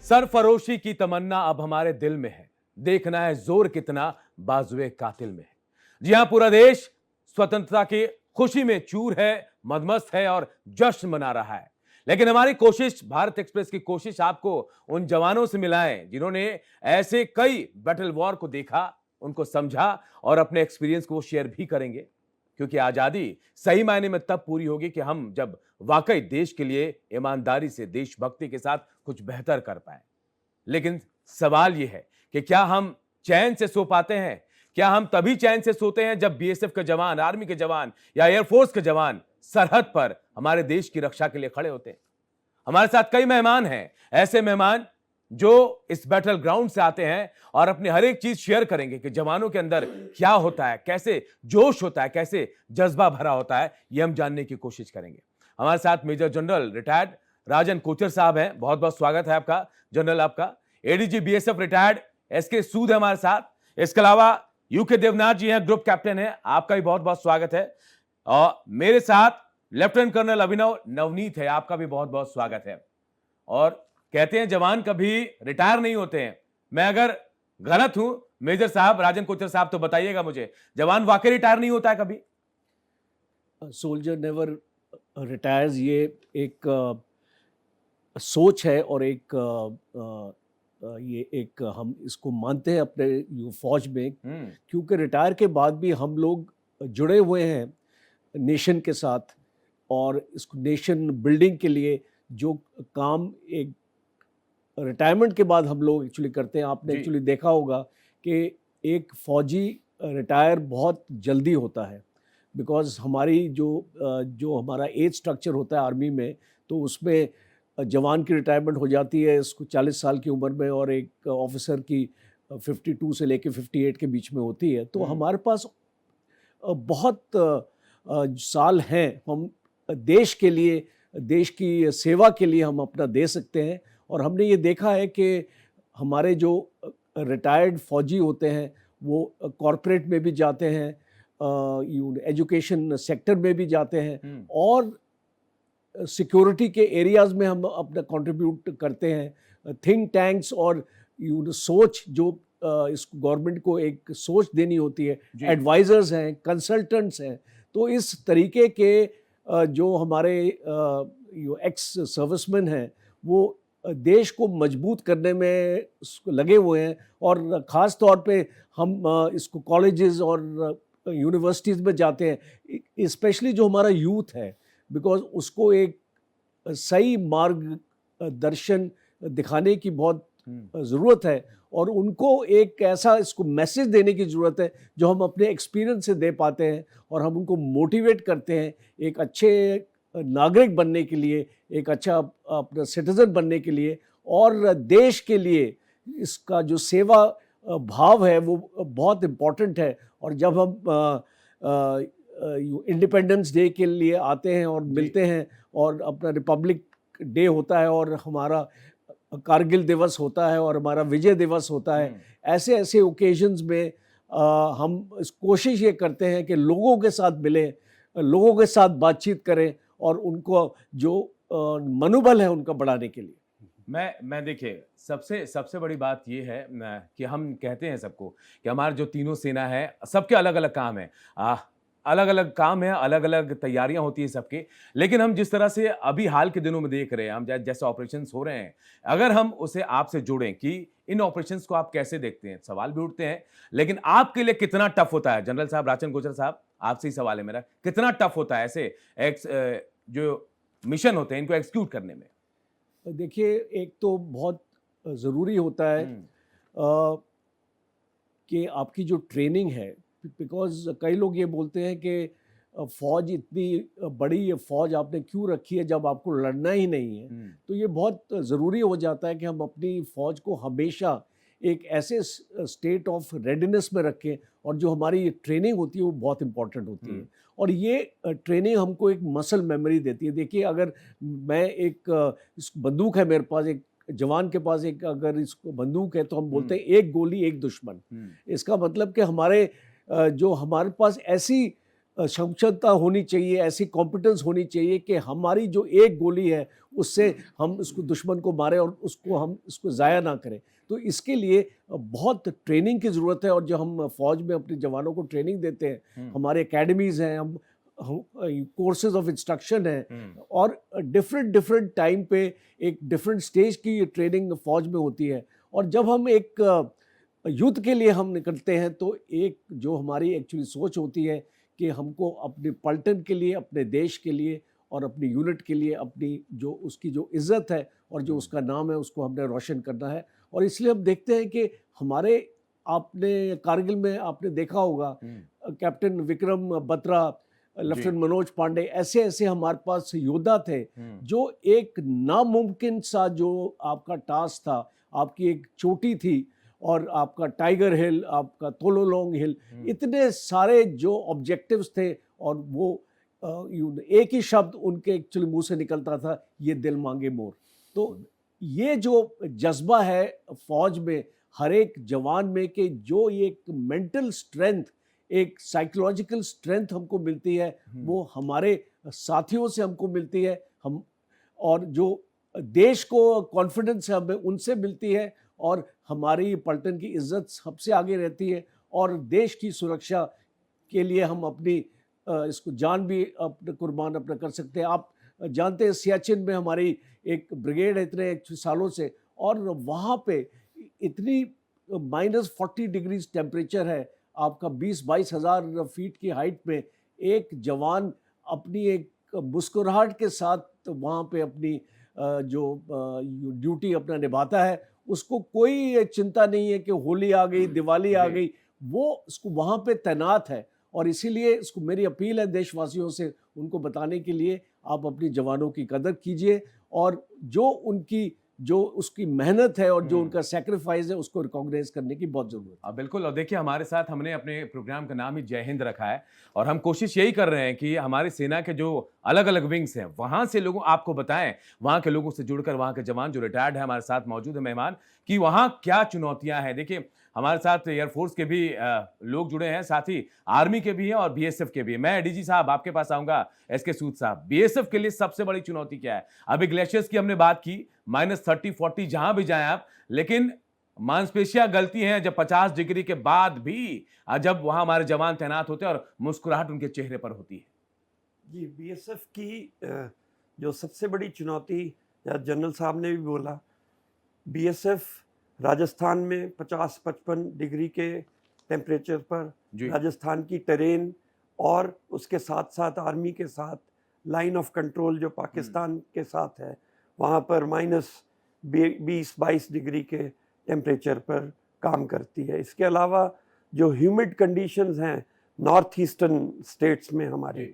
सरफरोशी की तमन्ना अब हमारे दिल में है, देखना है जोर कितना बाजुए कातिल में है। जी हां, पूरा देश स्वतंत्रता की खुशी में चूर है, मदमस्त है और जश्न मना रहा है। लेकिन हमारी कोशिश, भारत एक्सप्रेस की कोशिश, आपको उन जवानों से मिलाएं जिन्होंने ऐसे कई बैटल वॉर को देखा, उनको समझा और अपने एक्सपीरियंस को शेयर भी करेंगे। क्योंकि आजादी सही मायने में तब पूरी होगी कि हम जब वाकई देश के लिए ईमानदारी से, देशभक्ति के साथ कुछ बेहतर कर पाए। लेकिन सवाल यह है कि क्या हम चैन से सो पाते हैं? क्या हम तभी चैन से सोते हैं जब बीएसएफ के जवान, आर्मी के जवान या एयरफोर्स के जवान सरहद पर हमारे देश की रक्षा के लिए खड़े होते हैं? हमारे साथ कई मेहमान हैं, ऐसे मेहमान जो इस बैटल ग्राउंड से आते हैं और अपनी हर एक चीज शेयर करेंगे कि जवानों के अंदर क्या होता है, कैसे जोश होता है, कैसे जज्बा भरा होता है, यह हम जानने की कोशिश करेंगे। हमारे साथ मेजर जनरल रिटायर्ड राजन कोचर साहब हैं, बहुत बहुत स्वागत है आपका जनरल। आपका एडीजी बीएसएफ रिटायर्ड एसके सूद है हमारे साथ। इसके अलावा यूके देवनाथ जी हैं, ग्रुप कैप्टन हैं, आपका भी बहुत बहुत स्वागत है। और मेरे साथ लेफ्टिनेंट कर्नल अभिनव नवनीत है, आपका भी बहुत बहुत स्वागत है। और कहते हैं जवान कभी रिटायर नहीं होते हैं, मैं अगर गलत हूं मेजर साहब, राजन कोचर साहब, तो बताइएगा मुझे, जवान वाकई रिटायर नहीं होता है कभी? सोल्जर नेवर रिटायर्स, ये एक सोच है और ये एक हम इसको मानते हैं अपने फौज में, क्योंकि रिटायर के बाद भी हम लोग जुड़े हुए हैं नेशन के साथ। और इसको नेशन बिल्डिंग के लिए जो काम एक रिटायरमेंट के बाद हम लोग एक्चुअली करते हैं, आपने एक्चुअली देखा होगा कि एक फौजी रिटायर बहुत जल्दी होता है, बिकॉज हमारी जो हमारा एज स्ट्रक्चर होता है आर्मी में, तो उसमें जवान की रिटायरमेंट हो जाती है इसको 40 साल की उम्र में, और एक ऑफिसर की 52 से लेके 58 के बीच में होती है। तो हमारे पास बहुत साल हैं, हम देश के लिए, देश की सेवा के लिए हम अपना दे सकते हैं। और हमने ये देखा है कि हमारे जो रिटायर्ड फौजी होते हैं वो कॉरपोरेट में भी जाते हैं, एजुकेशन सेक्टर में भी जाते हैं, और सिक्योरिटी के एरियाज़ में हम अपना कंट्रीब्यूट करते हैं। थिंक टैंक्स और सोच, जो इसको गवर्नमेंट को एक सोच देनी होती है, एडवाइजर्स हैं, कंसल्टेंट्स हैं। तो इस तरीके के जो हमारे एक्स सर्विसमैन हैं वो देश को मजबूत करने में लगे हुए हैं। और ख़ास तौर पे हम इसको कॉलेजेस और यूनिवर्सिटीज़ में जाते हैं, स्पेशली जो हमारा यूथ है, बिकॉज उसको एक सही मार्गदर्शन दिखाने की बहुत ज़रूरत है, और उनको एक ऐसा इसको मैसेज देने की ज़रूरत है जो हम अपने एक्सपीरियंस से दे पाते हैं, और हम उनको मोटिवेट करते हैं एक अच्छे नागरिक बनने के लिए, एक अच्छा अपना सिटीज़न बनने के लिए, और देश के लिए इसका जो सेवा भाव है वो बहुत इम्पॉर्टेंट है। और जब हम इंडिपेंडेंस डे के लिए आते हैं और मिलते हैं, और अपना रिपब्लिक डे होता है, और हमारा कारगिल दिवस होता है, और हमारा विजय दिवस होता है, ऐसे ऐसे ओकेजन्स में हम कोशिश ये करते हैं कि लोगों के साथ मिलें, लोगों के साथ बातचीत करें, और उनको जो मनोबल है उनका बढ़ाने के लिए। मैं देखिए, सबसे बड़ी बात यह है कि हम कहते हैं सबको कि हमारे जो तीनों सेना है, सबके अलग अलग काम है, अलग अलग काम है, अलग अलग तैयारियां होती है सबकी। लेकिन हम जिस तरह से अभी हाल के दिनों में देख रहे हैं, हम जैसे ऑपरेशंस हो रहे हैं, अगर हम उसे आपसे जोड़ें कि इन ऑपरेशंस को आप कैसे देखते हैं, सवाल भी उठते हैं, लेकिन आपके लिए कितना टफ होता है? जनरल साहब, राजन कोचर साहब, आपसे ही सवाल है मेरा, कितना टफ होता है ऐसे जो मिशन होते हैं इनको एक्सिक्यूट करने में? देखिए, एक तो बहुत ज़रूरी होता है कि आपकी जो ट्रेनिंग है, बिकॉज कई लोग ये बोलते हैं कि फ़ौज इतनी बड़ी फ़ौज आपने क्यों रखी है जब आपको लड़ना ही नहीं है। तो ये बहुत ज़रूरी हो जाता है कि हम अपनी फ़ौज को हमेशा एक ऐसे स्टेट ऑफ रेडीनेस में रखें, और जो हमारी ट्रेनिंग होती है वो बहुत इम्पॉर्टेंट होती है। और ये ट्रेनिंग हमको एक मसल मेमोरी देती है। देखिए, अगर मैं इस बंदूक है मेरे पास, एक जवान के पास एक अगर इसको बंदूक है, तो हम बोलते हैं एक गोली एक दुश्मन। इसका मतलब कि हमारे जो हमारे पास ऐसी क्षमता होनी चाहिए, ऐसी कॉम्पिटेंस होनी चाहिए कि हमारी जो एक गोली है उससे हम उसको दुश्मन को मारें और उसको हम इसको ज़ाया ना करें। तो इसके लिए बहुत ट्रेनिंग की ज़रूरत है, और जो हम फ़ौज में अपने जवानों को ट्रेनिंग देते हैं, हमारे एकेडमीज़ हैं, हम कोर्सेज ऑफ इंस्ट्रक्शन है, और डिफरेंट डिफरेंट टाइम पे एक डिफरेंट स्टेज की ट्रेनिंग फ़ौज में होती है। और जब हम एक युद्ध के लिए हम निकलते हैं तो एक जो हमारी एक्चुअली सोच होती है कि हमको अपने पलटन के लिए, अपने देश के लिए और अपनी यूनिट के लिए अपनी जो उसकी जो इज़्ज़त है और जो उसका नाम है उसको हमने रोशन करना है। और इसलिए हम देखते हैं कि हमारे, आपने कारगिल में आपने देखा होगा, कैप्टन विक्रम बत्रा, लेफ्टिनेंट मनोज पांडे, ऐसे ऐसे हमारे पास योद्धा थे जो एक नामुमकिन सा जो आपका टास्क था, आपकी एक चोटी थी और आपका टाइगर हिल, आपका तोलोलोंग हिल, इतने सारे जो ऑब्जेक्टिव्स थे, और वो एक ही शब्द उनके एक्चुअली मुंह से निकलता था, ये दिल मांगे मोर। तो ये जो जज्बा है फौज में हर एक जवान में, कि जो ये एक मेंटल स्ट्रेंथ, एक साइकोलॉजिकल स्ट्रेंथ हमको मिलती है, वो हमारे साथियों से हमको मिलती है, हम, और जो देश को कॉन्फिडेंस हमें उनसे मिलती है, और हमारी पलटन की इज्जत सबसे आगे रहती है, और देश की सुरक्षा के लिए हम अपनी इसको जान भी अपने कुर्बान अपना कर सकते हैं। आप जानते हैं सियाचिन में हमारी एक ब्रिगेड है इतने सालों से, और वहाँ पे इतनी -40 डिग्रीज टेम्परेचर है, आपका 20-22 हज़ार फीट की हाइट में एक जवान अपनी एक मुस्कुराहट के साथ वहाँ पे अपनी जो ड्यूटी अपना निभाता है, उसको कोई चिंता नहीं है कि होली आ गई, दिवाली आ गई, वो उसको वहाँ पे तैनात है। और इसीलिए इसको मेरी अपील है देशवासियों से, उनको बताने के लिए, आप अपनी जवानों की कदर कीजिए, और जो उनकी जो उसकी मेहनत है और जो उनका सैक्रिफाइस है उसको रिकॉग्नाइज करने की बहुत जरूरत है। बिल्कुल। और देखिए, हमारे साथ हमने अपने प्रोग्राम का नाम ही जय हिंद रखा है, और हम कोशिश यही कर रहे हैं कि हमारी सेना के जो अलग अलग विंग्स हैं वहां से लोगों आपको बताएं, वहां के लोगों से जुड़कर, वहां के जवान जो रिटायर्ड है हमारे साथ मौजूद है मेहमान, कि वहां क्या चुनौतियां हैं। देखिए, हमारे साथ एयरफोर्स के भी लोग जुड़े हैं, साथ ही आर्मी के भी हैं और बीएसएफ के भी हैं। मैं डीजी साहब आपके पास आऊंगा, एसके सूद साहब, बीएसएफ के लिए सबसे बड़ी चुनौती क्या है? अभी ग्लेशियर्स की हमने बात की, -30-40 जहां भी जाएं आप, लेकिन मांसपेशियां गलती हैं जब 50 डिग्री के बाद भी, जब वहां हमारे जवान तैनात होते हैं और मुस्कुराहट उनके चेहरे पर होती है। जी, बीएसएफ की जो सबसे बड़ी चुनौती, या जनरल साहब ने भी बोला, बीएसएफ राजस्थान में 50-55 डिग्री के टेम्परेचर पर, राजस्थान की टेरेन और उसके साथ साथ आर्मी के साथ लाइन ऑफ कंट्रोल जो पाकिस्तान के साथ है, वहाँ पर -20-22 डिग्री के टेम्परेचर पर काम करती है। इसके अलावा जो ह्यूमिड कंडीशंस हैं नॉर्थ ईस्टर्न स्टेट्स में हमारे,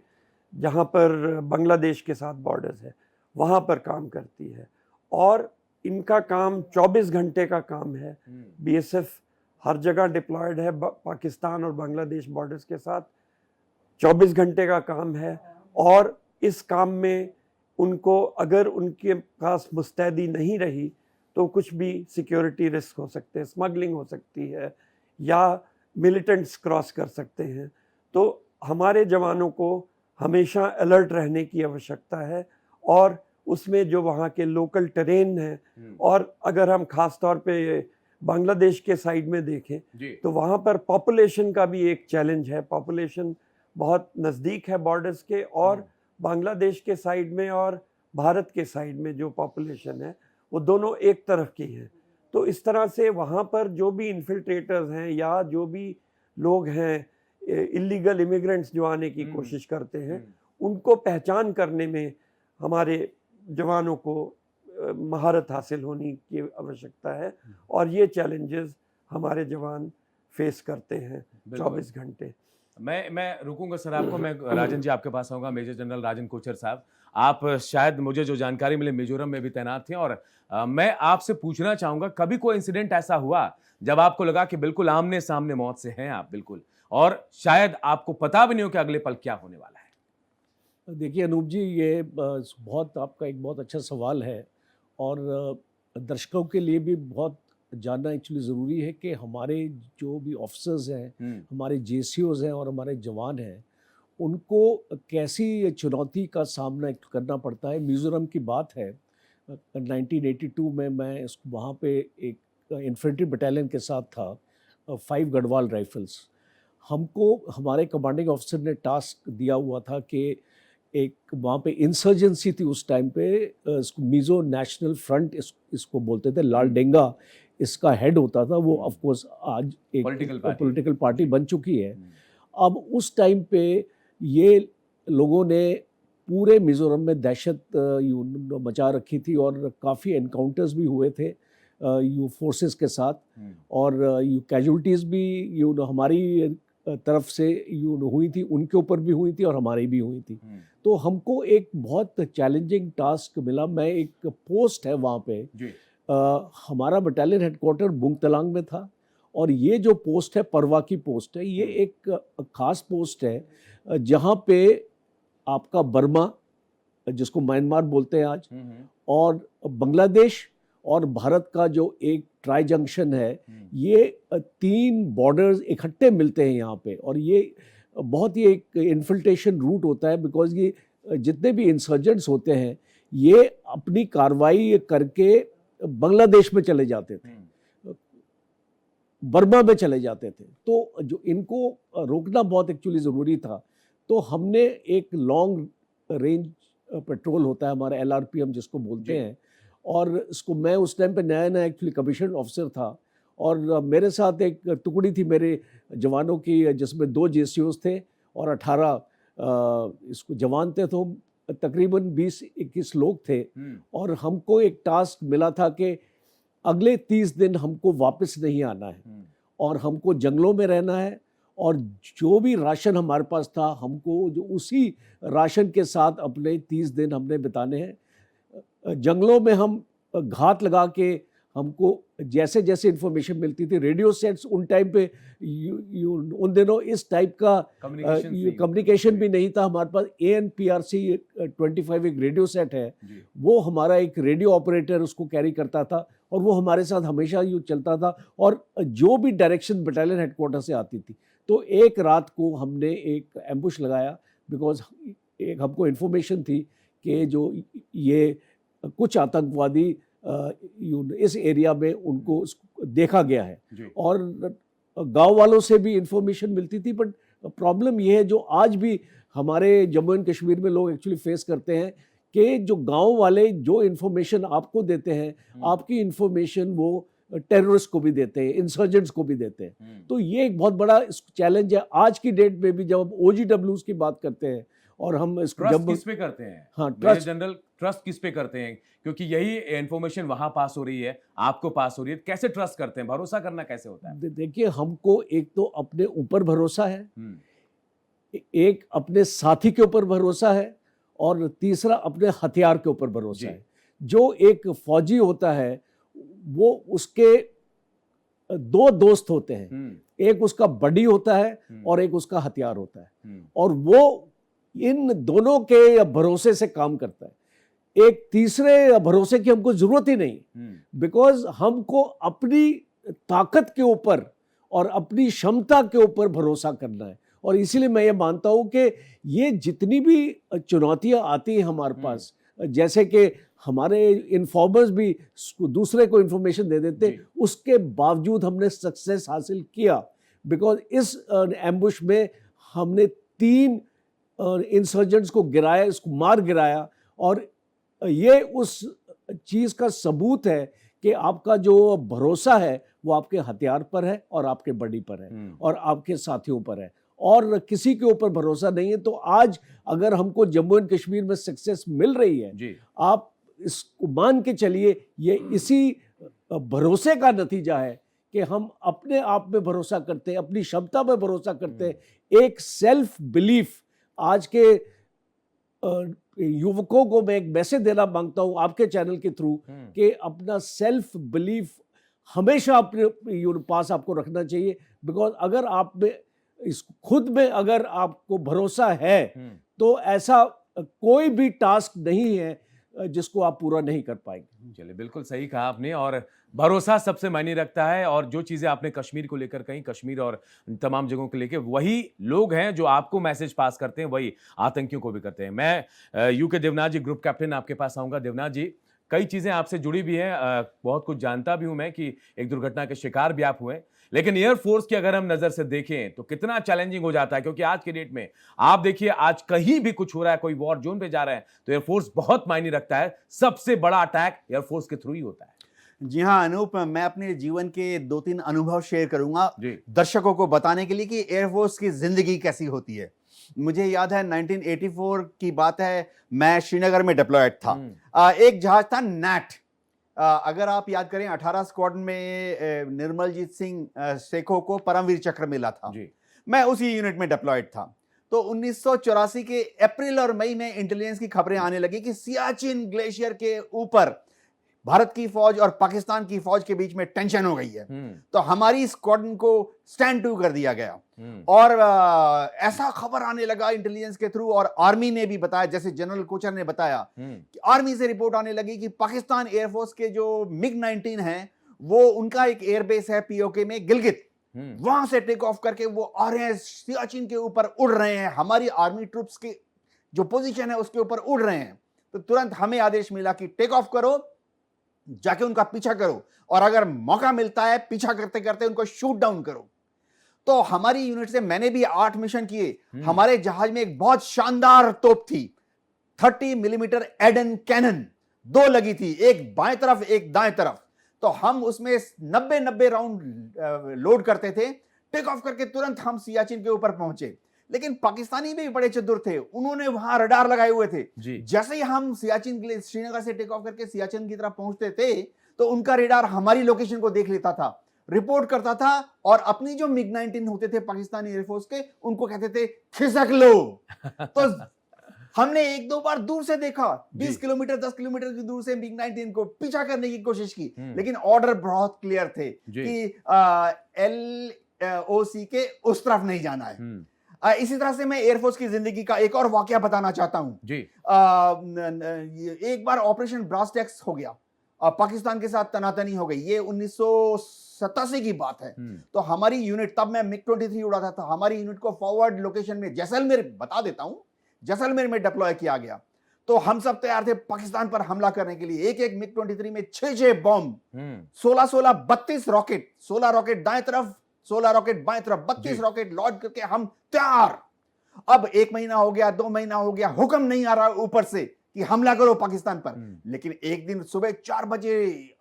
जहाँ पर बांग्लादेश के साथ बॉर्डर्स है, वहाँ पर काम करती है। और इनका काम 24 घंटे का काम है। बीएसएफ हर जगह डिप्लॉयड है, पाकिस्तान और बांग्लादेश बॉर्डर्स के साथ 24 घंटे का काम है। और इस काम में उनको, अगर उनके पास मुस्तैदी नहीं रही तो कुछ भी सिक्योरिटी रिस्क हो सकते हैं, स्मगलिंग हो सकती है, या मिलिटेंट्स क्रॉस कर सकते हैं। तो हमारे जवानों को हमेशा अलर्ट रहने की आवश्यकता है, और उसमें जो वहाँ के लोकल टेरेन है, और अगर हम खास तौर पे बांग्लादेश के साइड में देखें तो वहाँ पर पॉपुलेशन का भी एक चैलेंज है। पॉपुलेशन बहुत नज़दीक है बॉर्डर्स के, और बांग्लादेश के साइड में और भारत के साइड में जो पॉपुलेशन है वो दोनों एक तरफ की है। तो इस तरह से वहाँ पर जो भी इन्फिल्ट्रेटर्स हैं या जो भी लोग हैं, इलीगल इमिग्रेंट्स जो आने की कोशिश करते हैं, उनको पहचान करने में हमारे जवानों को महारत हासिल होने की आवश्यकता है। और ये चैलेंजेस हमारे जवान फेस करते हैं 24 घंटे। मैं रुकूंगा सर आपको, मैं राजन जी आपके पास आऊंगा, मेजर जनरल राजन कोचर साहब। आप शायद, मुझे जो जानकारी मिली, मिजोरम में भी तैनात थे, और मैं आपसे पूछना चाहूंगा, कभी कोई इंसिडेंट ऐसा हुआ जब आपको लगा कि बिल्कुल आमने सामने मौत से हैं आप, बिल्कुल, और शायद आपको पता भी नहीं हो कि अगले पल क्या होने वाला है? देखिए अनूप जी, ये बहुत आपका एक बहुत अच्छा सवाल है, और दर्शकों के लिए भी बहुत जानना एक्चुअली ज़रूरी है कि हमारे जो भी ऑफिसर्स हैं, हमारे जेसीओज हैं और हमारे जवान हैं, उनको कैसी चुनौती का सामना करना पड़ता है। मिज़ोरम की बात है, 1982 में मैं वहाँ पे एक इन्फेंट्री बटालियन के साथ था, 5 गढ़वाल राइफल्स। हमको हमारे कमांडिंग ऑफिसर ने टास्क दिया हुआ था कि एक वहाँ पे इंसर्जेंसी थी उस टाइम पे, इसको मिज़ो नेशनल फ्रंट इसको बोलते थे, लाल डेंगा इसका हेड होता था। वो ऑफ कोर्स आज एक पॉलिटिकल पार्टी बन चुकी है। अब उस टाइम पे ये लोगों ने पूरे मिज़ोरम में दहशत मचा रखी थी और काफ़ी एनकाउंटर्स भी हुए थे यू फोर्सेस के साथ, और यू कैजुअल्टीज़ भी हमारी तरफ से हुई थी, उनके ऊपर भी हुई थी और हमारी भी हुई थी। तो हमको एक बहुत चैलेंजिंग टास्क मिला। मैं एक पोस्ट है वहाँ पे, हमारा बटालियन हेडक्वार्टर बुंगतलांग में था, और ये जो पोस्ट है परवा की पोस्ट है। ये एक खास पोस्ट है जहाँ पे आपका बर्मा, जिसको म्यांमार बोलते हैं आज, और बांग्लादेश और भारत का जो एक ट्राई जंक्शन है, ये 3 बॉर्डर्स इकट्ठे मिलते हैं यहाँ पे। और ये बहुत ही एक इन्फिल्ट्रेशन रूट होता है, बिकॉज ये जितने भी इंसर्जेंट्स होते हैं ये अपनी कार्रवाई करके बांग्लादेश में चले जाते थे, बर्मा में चले जाते थे। तो जो इनको रोकना बहुत एक्चुअली ज़रूरी था। तो हमने एक लॉन्ग रेंज पेट्रोल होता है हमारा, LRPM जिसको बोलते हैं, और इसको मैं उस टाइम पे नया नया एक्चुअली कमीशन ऑफिसर था, और मेरे साथ एक टुकड़ी थी मेरे जवानों की, जिसमें 2 JCOs थे और 18 इसको जवान थे। तो तकरीबन 20-21 लोग थे, और हमको एक टास्क मिला था कि अगले 30 दिन हमको वापस नहीं आना है, और हमको जंगलों में रहना है, और जो भी राशन हमारे पास था हमको जो उसी राशन के साथ अपने 30 दिन हमने बिताने हैं। जंगलों में हम घात लगा के, हमको जैसे जैसे इन्फॉर्मेशन मिलती थी, रेडियो सेट्स उन टाइम पे उन दिनों इस टाइप का कम्युनिकेशन भी नहीं था हमारे पास। ANPRC 25 एक रेडियो सेट है, वो हमारा एक रेडियो ऑपरेटर उसको कैरी करता था, और वो हमारे साथ हमेशा यूँ चलता था, और जो भी डायरेक्शन बटालियन हेडक्वार्टर से आती थी। तो एक रात को हमने एक एम्बुश लगाया, बिकॉज एक हमको इन्फॉर्मेशन थी कि जो ये कुछ आतंकवादी इस एरिया में उनको देखा गया है, और गांव वालों से भी इंफॉर्मेशन मिलती थी। बट प्रॉब्लम ये है जो आज भी हमारे जम्मू एंड कश्मीर में लोग एक्चुअली फेस करते हैं, कि जो गांव वाले जो इन्फॉर्मेशन आपको देते हैं, आपकी इन्फॉर्मेशन वो टेररिस्ट को भी देते हैं, इंसर्जेंट्स को भी देते हैं। तो ये एक बहुत बड़ा चैलेंज है आज की डेट में भी, जब हम OGWs की बात करते हैं और हम इसको ट्रस्ट किस पे करते हैं? हाँ, ट्रस्ट जनरल ट्रस्ट किस पे करते हैं? क्योंकि यही इन्फॉर्मेशन वहां पास हो रही है, आपको पास हो रही है, कैसे ट्रस्ट करते हैं? भरोसा करना कैसे होता है? देखिए, हमको एक तो अपने ऊपर भरोसा है, एक अपने साथी के ऊपर भरोसा है, और तीसरा अपने हथियार के ऊपर भरोसा है। जो एक फौजी होता है वो उसके 2 दोस्त होते हैं, एक उसका बडी होता है और एक उसका हथियार होता है, और वो इन दोनों के भरोसे से काम करता है। एक तीसरे भरोसे की हमको जरूरत ही नहीं, बिकॉज हमको अपनी ताकत के ऊपर और अपनी क्षमता के ऊपर भरोसा करना है। और इसीलिए मैं ये मानता हूं कि ये जितनी भी चुनौतियां आती हैं हमारे पास, जैसे कि हमारे इन्फॉर्मर्स भी दूसरे को इन्फॉर्मेशन दे देते, उसके बावजूद हमने सक्सेस हासिल किया, बिकॉज इस एम्बुश में हमने 3 इंसर्जेंट्स को गिराया, इसको मार गिराया। और ये उस चीज़ का सबूत है कि आपका जो भरोसा है वो आपके हथियार पर है और आपके बडी पर है और आपके साथियों पर है, और किसी के ऊपर भरोसा नहीं है। तो आज अगर हमको जम्मू एंड कश्मीर में सक्सेस मिल रही है, आप इसको मान के चलिए ये इसी भरोसे का नतीजा है कि हम अपने आप में भरोसा करते हैं, अपनी क्षमता में भरोसा करते हैं। एक सेल्फ बिलीफ, आज के युवकों को मैं एक मैसेज देना मांगता हूं आपके चैनल के थ्रू, कि अपना सेल्फ बिलीफ हमेशा अपने पास आपको रखना चाहिए। बिकॉज अगर आप में खुद में अगर आपको भरोसा है तो ऐसा कोई भी टास्क नहीं है जिसको आप पूरा नहीं कर पाएंगे। चलिए, बिल्कुल सही कहा आपने। और भरोसा सबसे मायने रखता है, और जो चीजें आपने कश्मीर को लेकर कहीं, कश्मीर और तमाम जगहों को लेकर, वही लोग हैं जो आपको मैसेज पास करते हैं, वही आतंकियों को भी करते हैं। मैं यूके देवनाथ जी, ग्रुप कैप्टन, आपके पास आऊंगा। देवनाथ जी, कई चीजें आपसे जुड़ी भी हैं, बहुत कुछ जानता भी हूं मैं कि एक दुर्घटना के शिकार भी आप हुए, लेकिन एयरफोर्स की अगर हम नजर से देखें तो कितना चैलेंजिंग हो जाता है, क्योंकि आज के डेट में आप देखिए, आज कहीं भी कुछ हो रहा है, कोई वॉर जोन पे जा रहा है, तो एयरफोर्स बहुत मायने रखता है। सबसे बड़ा अटैक एयरफोर्स के थ्रू ही होता है। जी हाँ अनूप, मैं अपने जीवन के 2-3 अनुभव शेयर करूंगा जी। दर्शकों को बताने के लिए कि एयरफोर्स की जिंदगी कैसी होती है। मुझे याद है 1984 की बात है, मैं श्रीनगर में डिप्लॉयड था। एक जहाज था नैट। अगर आप याद करें 18 स्क्वाड्रन में निर्मलजीत सिंह सेखों को परमवीर चक्र मिला था जी। मैं उसी यूनिट में डिप्लॉयड था। तो 1984 के अप्रैल और मई में इंटेलिजेंस की खबरें आने लगी कि सियाचिन ग्लेशियर के ऊपर भारत की फौज और पाकिस्तान की फौज के बीच में टेंशन हो गई है। तो हमारी स्क्वाड्रन को स्टैंड टू कर दिया गया और ऐसा खबर आने लगा इंटेलिजेंस के थ्रू, और आर्मी ने भी बताया, जैसे जनरल कोचर ने बताया कि आर्मी से रिपोर्ट आने लगी कि पाकिस्तान एयरफोर्स के जो मिग-19 हैं, वो उनका एक एयरबेस है पीओके में गिलगित, वहां से टेक ऑफ करके वो आ रहे हैं, सियाचिन के ऊपर उड़ रहे हैं, हमारी आर्मी ट्रूप्स की जो पोजीशन है उसके ऊपर उड़ रहे हैं। तो तुरंत हमें आदेश मिला कि टेक ऑफ करो, जाके उनका पीछा करो, और अगर मौका मिलता है पीछा करते करते उनको शूट डाउन करो। तो हमारी यूनिट से मैंने भी 8 मिशन किए। हमारे जहाज में एक बहुत शानदार तोप थी, 30 मिलीमीटर एडन कैनन, 2 लगी थी, एक बाएं तरफ एक दाएं तरफ। तो हम उसमें 90 राउंड लोड करते थे। टेक ऑफ करके तुरंत हम सियाचिन के ऊपर पहुंचे। लेकिन पाकिस्तानी भी बड़े चतुर थे, उन्होंने वहां रडार लगाए हुए थे। जैसे ही हम सियाचिन के लिए श्रीनगर से टेक ऑफ करके सियाचिन की तरफ पहुंचते थे, तो उनका रडार हमारी लोकेशन को देख लेता था, रिपोर्ट करता था, और अपनी जो मिग-19 होते थे पाकिस्तानी एयरफोर्स के, उनको कहते थे खिसक लो। तो हमने 1-2 बार दूर से देखा, 20 किलोमीटर 10 किलोमीटर की दूर से मिग-19 को पीछा करने की कोशिश की, लेकिन ऑर्डर बहुत क्लियर थे कि LOC के उस तरफ नहीं जाना है। इसी तरह से मैं एयरफोर्स की जिंदगी का एक और वाकया बताना चाहता हूं जी। एक बार ऑपरेशन ब्रास टैक्स हो गया, पाकिस्तान के साथ तनातनी हो गई, ये 1987 की बात है। तो हमारी यूनिट, तब मैं मिग-23 उड़ाता था, हमारी यूनिट को फॉरवर्ड लोकेशन में जैसलमेर, बता देता हूं, जैसलमेर में डिप्लॉय किया गया। तो हम सब तैयार थे पाकिस्तान पर हमला करने के लिए। एक मिग-23 में 6 बॉम्ब, 16 32 रॉकेट, 16 रॉकेट दाएं तरफ, 16 रॉकेट बाएं तरफ, 32 रॉकेट लॉन्च करके हम तैयार। अब 1 महीना हो गया, 2 महीना हो गया, हुक्म नहीं आ रहा ऊपर से कि हमला करो पाकिस्तान पर। लेकिन एक दिन सुबह 4 बजे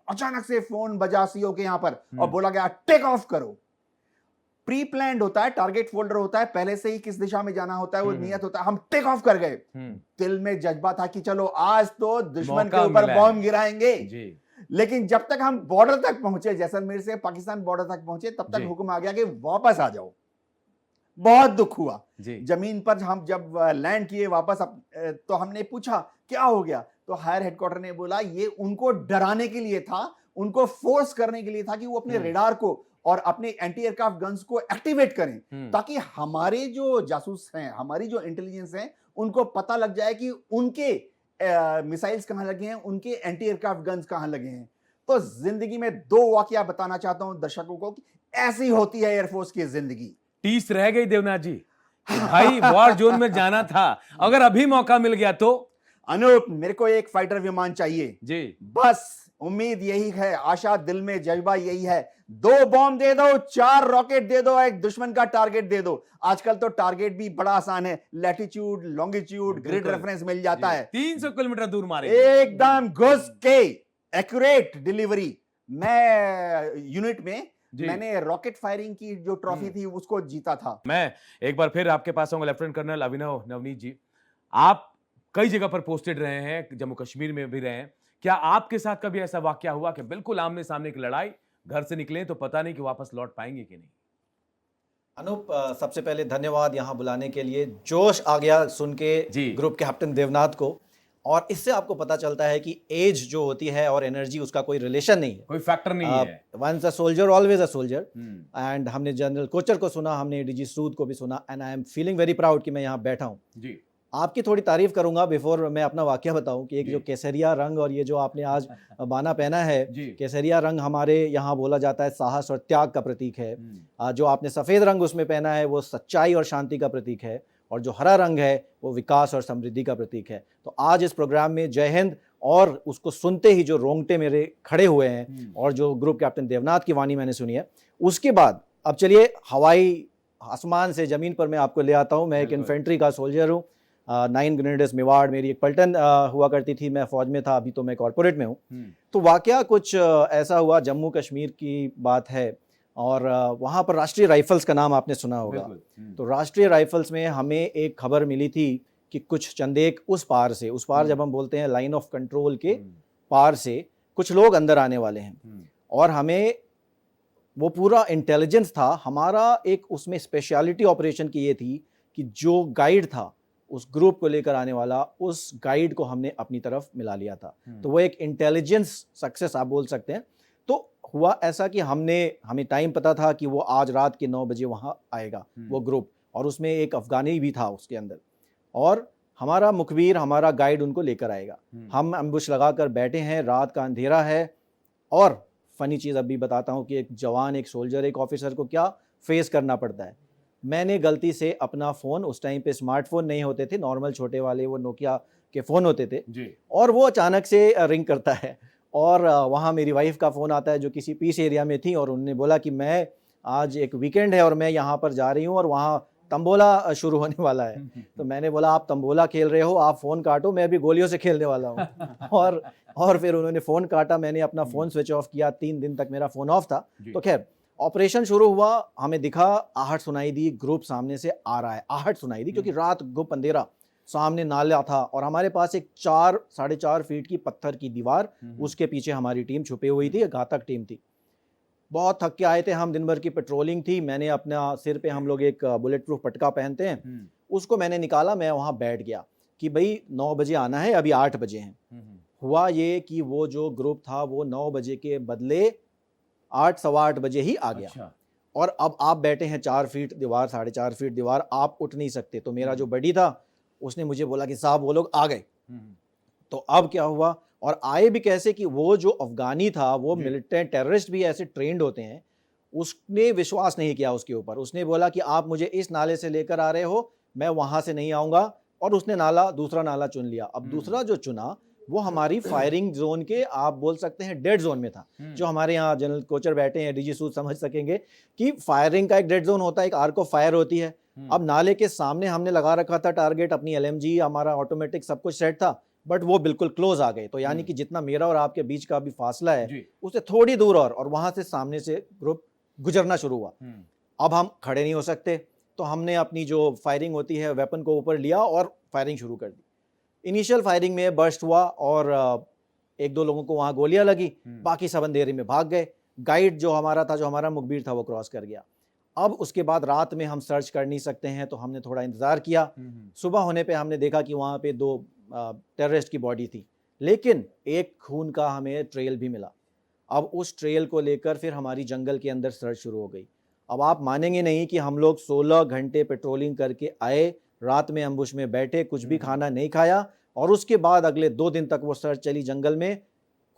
अचानक से फोन बजा सीओ के यहां पर और बोला गया टेक ऑफ करो। प्री प्लान्ड होता है, टारगेट फोल्डर होता है, पहले से ही किस दिशा में जाना होता है, वो नियत होता है। हम टेक ऑफ कर गए। दिल में जज्बा था कि चलो आज तो दुश्मन के ऊपर बॉम्ब गिराएंगे। लेकिन जब तक हम बॉर्डर तक पहुंचे, जैसलमेर से पाकिस्तान बॉर्डर तक पहुंचे, तब तक हुक्म आ गया कि वापस आ जाओ। बहुत दुख हुआ। जमीन पर हम जब लैंड किए वापस, तो हमने पूछा क्या हो गया, तो हायर हेडक्वार्टर ने बोला ये उनको डराने के लिए था, उनको फोर्स करने के लिए था कि वो अपने रेडार को और अपने एंटी एयरक्राफ्ट गन्स को एक्टिवेट करें, ताकि हमारे जो जासूस हैं, हमारी जो इंटेलिजेंस है, उनको पता लग जाए कि उनके मिसाइल्स कहां लगे हैं, उनके एंटी एयरक्राफ्ट गन्स कहां लगे हैं। तो जिंदगी में 2 वाकया बताना चाहता हूं दर्शकों को कि ऐसी होती है एयरफोर्स की जिंदगी। टीस रह गई देवनाथ जी, भाई वॉर जोन में जाना था, अगर अभी मौका मिल गया तो। अनूप, मेरे को एक फाइटर विमान चाहिए जी, बस उम्मीद यही है, आशा दिल में, जज्बा यही है। 2 बॉम्ब दे दो, 4 रॉकेट दे दो, एक दुश्मन का टारगेट दे दो। आजकल तो टारगेट भी बड़ा आसान है, लैटिट्यूड, लॉन्गिट्यूड, ग्रिड रेफरेंस मिल जाता है, 300 किलोमीटर दूर मारे, एकदम घुस के एक्यूरेट डिलीवरी। मैं यूनिट में मैंने रॉकेट फायरिंग की जो ट्रॉफी थी उसको जीता था। मैं एक बार फिर आपके पास आऊंगा, लेफ्टिनेंट कर्नल अभिनव नवनीत जी, आप कई जगह पर पोस्टेड रहे हैं, जम्मू कश्मीर में भी रहे हैं। क्या आपके साथ कभी ऐसा वाकया हुआ कि बिल्कुल आमने सामने की लड़ाई, घर से निकले तो पता नहीं कि वापस लौट पाएंगे कि नहीं? अनूप, सबसे पहले धन्यवाद यहाँ बुलाने के लिए। जोश आ गया सुन के ग्रुप कैप्टन देवनाथ को, और इससे आपको पता चलता है कि एज जो होती है और एनर्जी, उसका कोई रिलेशन नहीं है, कोई फैक्टर नहीं है। Once a soldier always a soldier. And हमने जनरल कोचर को सुना, हमने डीजी सूद को भी सुना, and I am feeling very proud कि मैं यहाँ बैठा हूँ। आपकी थोड़ी तारीफ करूंगा बिफोर मैं अपना वाकया बताऊं कि एक जो केसरिया रंग और ये जो आपने आज बाना पहना है, केसरिया रंग हमारे यहाँ बोला जाता है साहस और त्याग का प्रतीक है। जो आपने सफ़ेद रंग उसमें पहना है वो सच्चाई और शांति का प्रतीक है, और जो हरा रंग है वो विकास और समृद्धि का प्रतीक है। तो आज इस प्रोग्राम में जय हिंद, और उसको सुनते ही जो रोंगटे मेरे खड़े हुए हैं, और जो ग्रुप कैप्टन देवनाथ की वाणी मैंने सुनी है, उसके बाद अब चलिए हवाई आसमान से ज़मीन पर मैं आपको ले आता हूँ। मैं एक इन्फेंट्री का सोल्जर हूँ, 9 ग्रेनेडर्स मेवाड़ मेरी एक पलटन हुआ करती थी, मैं फौज में था, अभी तो मैं कॉर्पोरेट में हूँ। तो वाकया कुछ ऐसा हुआ, जम्मू कश्मीर की बात है, और वहाँ पर राष्ट्रीय राइफल्स का नाम आपने सुना होगा। तो राष्ट्रीय राइफल्स में हमें एक खबर मिली थी कि कुछ चंदेक उस पार से, उस पार जब हम बोलते हैं लाइन ऑफ कंट्रोल के पार से कुछ लोग अंदर आने वाले हैं, और हमें वो पूरा इंटेलिजेंस था हमारा। एक उसमें स्पेशलिटी ऑपरेशन की ये थी कि जो गाइड था उस ग्रुप को लेकर आने वाला, उस गाइड को हमने अपनी तरफ मिला लिया था। तो वो एक इंटेलिजेंस सक्सेस आप बोल सकते हैं। तो हुआ ऐसा कि हमें टाइम पता था कि वो आज रात के 9 बजे वहाँ आएगा वो ग्रुप, और उसमें एक अफगानी भी था उसके अंदर, और हमारा मुखबिर, हमारा गाइड उनको लेकर आएगा। हम एम्बुश लगाकर बैठे हैं, रात का अंधेरा है, और फनी चीज़ अभी बताता हूँ कि एक जवान, एक सोल्जर, एक ऑफिसर को क्या फेस करना पड़ता है। मैंने गलती से अपना फ़ोन, उस टाइम पे स्मार्टफोन नहीं होते थे, नॉर्मल छोटे वाले वो नोकिया के फ़ोन होते थे जी, और वो अचानक से रिंग करता है, और वहाँ मेरी वाइफ का फ़ोन आता है जो किसी पीस एरिया में थी, और उन्होंने बोला कि मैं आज एक वीकेंड है और मैं यहाँ पर जा रही हूँ और वहाँ तंबोला शुरू होने वाला है। तो मैंने बोला आप तंबोला खेल रहे हो, आप फ़ोन काटो, मैं अभी गोलियों से खेलने वाला हूँ। और फिर उन्होंने फ़ोन काटा, मैंने अपना फ़ोन स्विच ऑफ किया, 3 दिन तक मेरा फ़ोन ऑफ था। तो खैर ऑपरेशन शुरू हुआ, हमें दिखा, आहट सुनाई दी, ग्रुप सामने से आ रहा है, आहट सुनाई दी, क्योंकि रात गुप अंधेरा, सामने नाला था, और हमारे पास एक 4-4.5 फीट की पत्थर की दीवार, उसके पीछे हमारी टीम छुपी हुई थी, घातक टीम थी। बहुत थक के आए थे हम, दिन भर की पेट्रोलिंग थी। मैंने अपना सिर पे, हम लोग एक बुलेट प्रूफ पटका पहनते हैं, उसको मैंने निकाला, मैं वहाँ बैठ गया कि भाई 9 बजे आना है, अभी 8 बजे हैं। हुआ ये कि वो जो ग्रुप था वो 9 बजे के बदले 8, सवा 8 बजे ही आ गया। अच्छा। और अब आप बैठे हैं 4 फीट दीवार, 4.5 फीट दीवार, आप उठ नहीं सकते। तो मेरा जो बडी था उसने मुझे बोला कि साहब वो लोग आ गए। तो अब क्या हुआ, और आए भी कैसे कि वो जो अफगानी था, वो मिलिटेंट टेररिस्ट भी ऐसे ट्रेंड होते हैं, उसने विश्वास नहीं किया उसके ऊपर। उसने बोला कि आप मुझे इस नाले से लेकर आ रहे हो, मैं वहाँ से नहीं आऊँगा, और उसने दूसरा नाला चुन लिया। अब दूसरा जो चुना वो हमारी फायरिंग जोन के, आप बोल सकते हैं डेड जोन में था। जो हमारे यहाँ जनरल कोचर बैठे हैं, डीजी सूद समझ सकेंगे कि फायरिंग का एक डेड जोन होता है, एक आर्क ऑफ फायर होती है। अब नाले के सामने हमने लगा रखा था टारगेट, अपनी LMG, हमारा ऑटोमेटिक सब कुछ सेट था, बट वो बिल्कुल क्लोज आ गए। तो यानी कि जितना मेरा और आपके बीच का भी फासला है उससे थोड़ी दूर, और वहां से सामने से ग्रुप गुजरना शुरू हुआ। अब हम खड़े नहीं हो सकते, तो हमने अपनी जो फायरिंग होती है वेपन को ऊपर लिया और फायरिंग शुरू कर दी। इनिशियल फायरिंग में बर्स्ट हुआ, और 1-2 लोगों को वहाँ गोलियां लगी, बाकी सब अंधेरे में भाग गए। गाइड जो हमारा था, जो हमारा मुखबिर था, वो क्रॉस कर गया। अब उसके बाद रात में हम सर्च कर नहीं सकते हैं, तो हमने थोड़ा इंतज़ार किया। सुबह होने पे हमने देखा कि वहाँ पे 2 टेररिस्ट की बॉडी थी, लेकिन एक खून का हमें ट्रेल भी मिला। अब उस ट्रेल को लेकर फिर हमारी जंगल के अंदर सर्च शुरू हो गई। अब आप मानेंगे नहीं कि हम लोग 16 घंटे पेट्रोलिंग करके आए, रात में अम्बुश में बैठे, कुछ भी खाना नहीं खाया, और उसके बाद अगले 2 दिन तक वो सर्च चली जंगल में।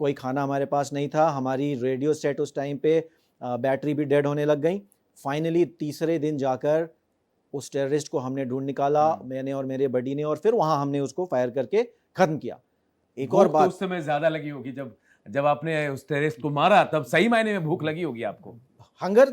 कोई खाना हमारे पास नहीं था, हमारी रेडियो सेट उस टाइम पे बैटरी भी डेड होने लग गई। फाइनली तीसरे दिन जाकर उस टेररिस्ट को हमने ढूंढ निकाला, मैंने और मेरे बडी ने, और फिर वहां हमने उसको फायर करके खत्म किया। एक और बात, उस समय ज्यादा लगी होगी जब आपने उस टेररिस्ट को मारा, तब सही मायने में भूख लगी होगी आपको। हंगर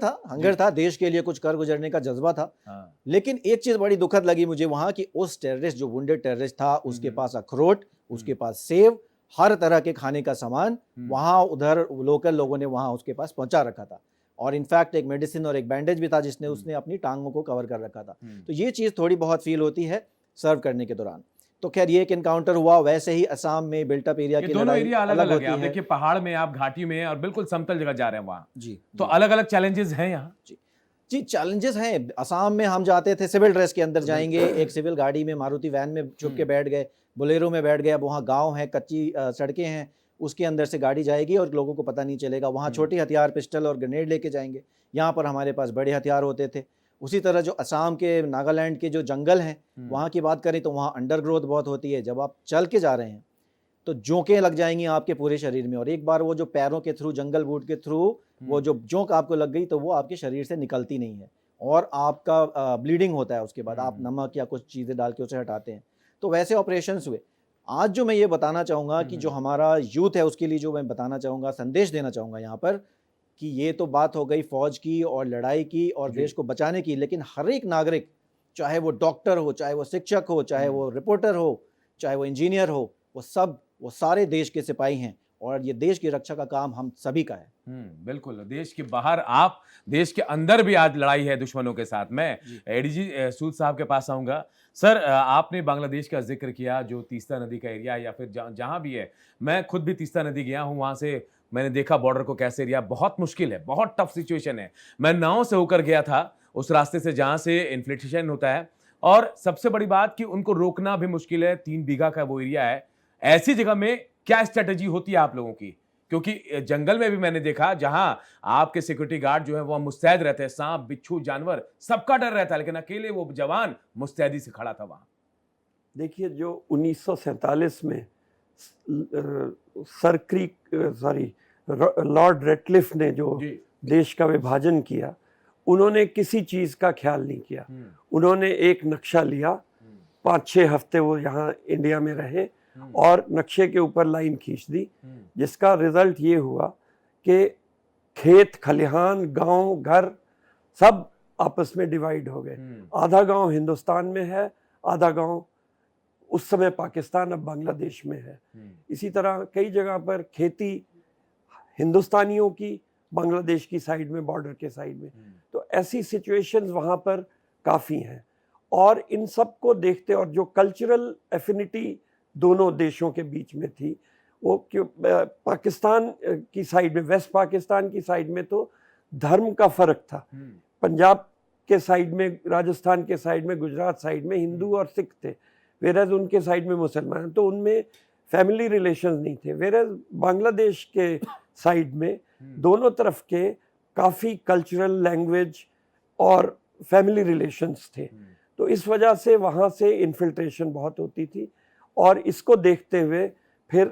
था, देश के लिए कुछ कर गुजरने का जज्बा था। हाँ। लेकिन एक चीज बड़ी दुखद लगी मुझे वहां कि उस टेररिस्ट, जो वुंडेड टेररिस्ट था, उसके पास अखरोट, उसके पास सेव, हर तरह के खाने का सामान वहां उधर लोकल लोगों ने वहां उसके पास पहुंचा रखा था, और इनफैक्ट एक मेडिसिन और एक बैंडेज भी था जिसने उसने अपनी टांगों को कवर कर रखा था। तो ये चीज़ थोड़ी बहुत फील होती है सर्व करने के दौरान। तो खैर ये एक एनकाउंटर हुआ। वैसे ही असम में बिल्टअप एरिया की दोनों एरिया अलग होती है। देखिए पहाड़ में आप, घाटी में, और बिल्कुल समतल जगह जा रहे हैं वहाँ जी। तो अलग अलग चैलेंजेस हैं यहाँ। जी चैलेंजेस हैं। असम में हम जाते थे सिविल ड्रेस के अंदर जाएंगे, एक सिविल गाड़ी में, मारुति वैन में छुप के बैठ गए, बोलेरो में बैठ गए। अब वहाँ गाँव है, कच्ची सड़कें हैं, उसके अंदर से गाड़ी जाएगी और लोगों को पता नहीं चलेगा। वहाँ छोटे हथियार, पिस्टल और ग्रेनेड लेके जाएंगे। यहाँ पर हमारे पास बड़े हथियार होते थे। उसी तरह जो असम के, नागालैंड के जो जंगल हैं, वहाँ की बात करें तो वहाँ अंडरग्रोथ बहुत होती है। जब आप चल के जा रहे हैं तो जोंकें लग जाएंगी आपके पूरे शरीर में, और एक बार वो जो पैरों के थ्रू, जंगल बूट के थ्रू वो जो जोंक आपको लग गई तो वो आपके शरीर से निकलती नहीं है और आपका ब्लीडिंग होता है। उसके बाद आप नमक या कुछ चीज़ें डाल के उसे हटाते हैं। तो वैसे ऑपरेशंस हुए। आज जो मैं ये बताना चाहूँगा कि जो हमारा यूथ है उसके लिए जो मैं बताना चाहूँगा, संदेश देना चाहूँगा यहाँ पर, कि ये तो बात हो गई फौज की और लड़ाई की और देश को बचाने की, लेकिन हर एक नागरिक, चाहे वो डॉक्टर हो, चाहे वो शिक्षक हो, चाहे वो रिपोर्टर हो, चाहे वो इंजीनियर हो, वो सारे देश के सिपाही हैं और ये देश की रक्षा का काम हम सभी का है। बिल्कुल। देश के बाहर आप, देश के अंदर भी आज लड़ाई है दुश्मनों के साथ। मैं एडीजी सूद साहब के पास आऊंगा। सर, आपने बांग्लादेश का जिक्र किया, जो तीस्ता नदी का एरिया है या फिर जहां भी है। मैं खुद भी तीस्ता नदी गया हूं, वहां से मैंने देखा बॉर्डर को कैसे एरिया बहुत मुश्किल है, बहुत टफ सिचुएशन है। मैं नाव से होकर गया था उस रास्ते से जहां से इन्फ्लेशन होता है, और सबसे बड़ी बात कि उनको रोकना भी मुश्किल है। 3 बीघा का वो एरिया है। ऐसी जगह में क्या स्ट्रेटेजी होती है आप लोगों की? क्योंकि जंगल में भी मैंने देखा जहां आपके सिक्योरिटी गार्ड जो है वो मुस्तैद रहते हैं, सांप, बिच्छू, जानवर सबका डर रहता है, लेकिन अकेले वो जवान मुस्तैदी से खड़ा था वहां। देखिए, जो 1947 में सर क्रीक लॉर्ड रेटक्लिफ ने जो देश का विभाजन किया, उन्होंने किसी चीज का ख्याल नहीं किया। उन्होंने एक नक्शा लिया, 5-6 हफ्ते वो यहाँ इंडिया में रहे और नक्शे के ऊपर लाइन खींच दी, जिसका रिजल्ट ये हुआ कि खेत खलिहान, गांव, घर सब आपस में डिवाइड हो गए। आधा गांव हिंदुस्तान में है, आधा गांव उस समय पाकिस्तान, अब बांग्लादेश में है। इसी तरह कई जगह पर खेती हिंदुस्तानियों की, बांग्लादेश की साइड में, बॉर्डर के साइड में। तो ऐसी सिचुएशंस वहाँ पर काफ़ी हैं। और इन सब को देखते, और जो कल्चरल एफिनिटी दोनों देशों के बीच में थी, वो क्यों पाकिस्तान की साइड में, वेस्ट पाकिस्तान की साइड में तो धर्म का फर्क था। पंजाब के साइड में, राजस्थान के साइड में, गुजरात साइड में हिंदू और सिख थे, वेरज उनके साइड में मुसलमान, तो उनमें फैमिली रिलेशंस नहीं थे। वेरज बांग्लादेश के साइड में दोनों तरफ के काफ़ी कल्चरल, लैंग्वेज और फैमिली रिलेशंस थे। तो इस वजह से वहाँ से इन्फिल्ट्रेशन बहुत होती थी। और इसको देखते हुए फिर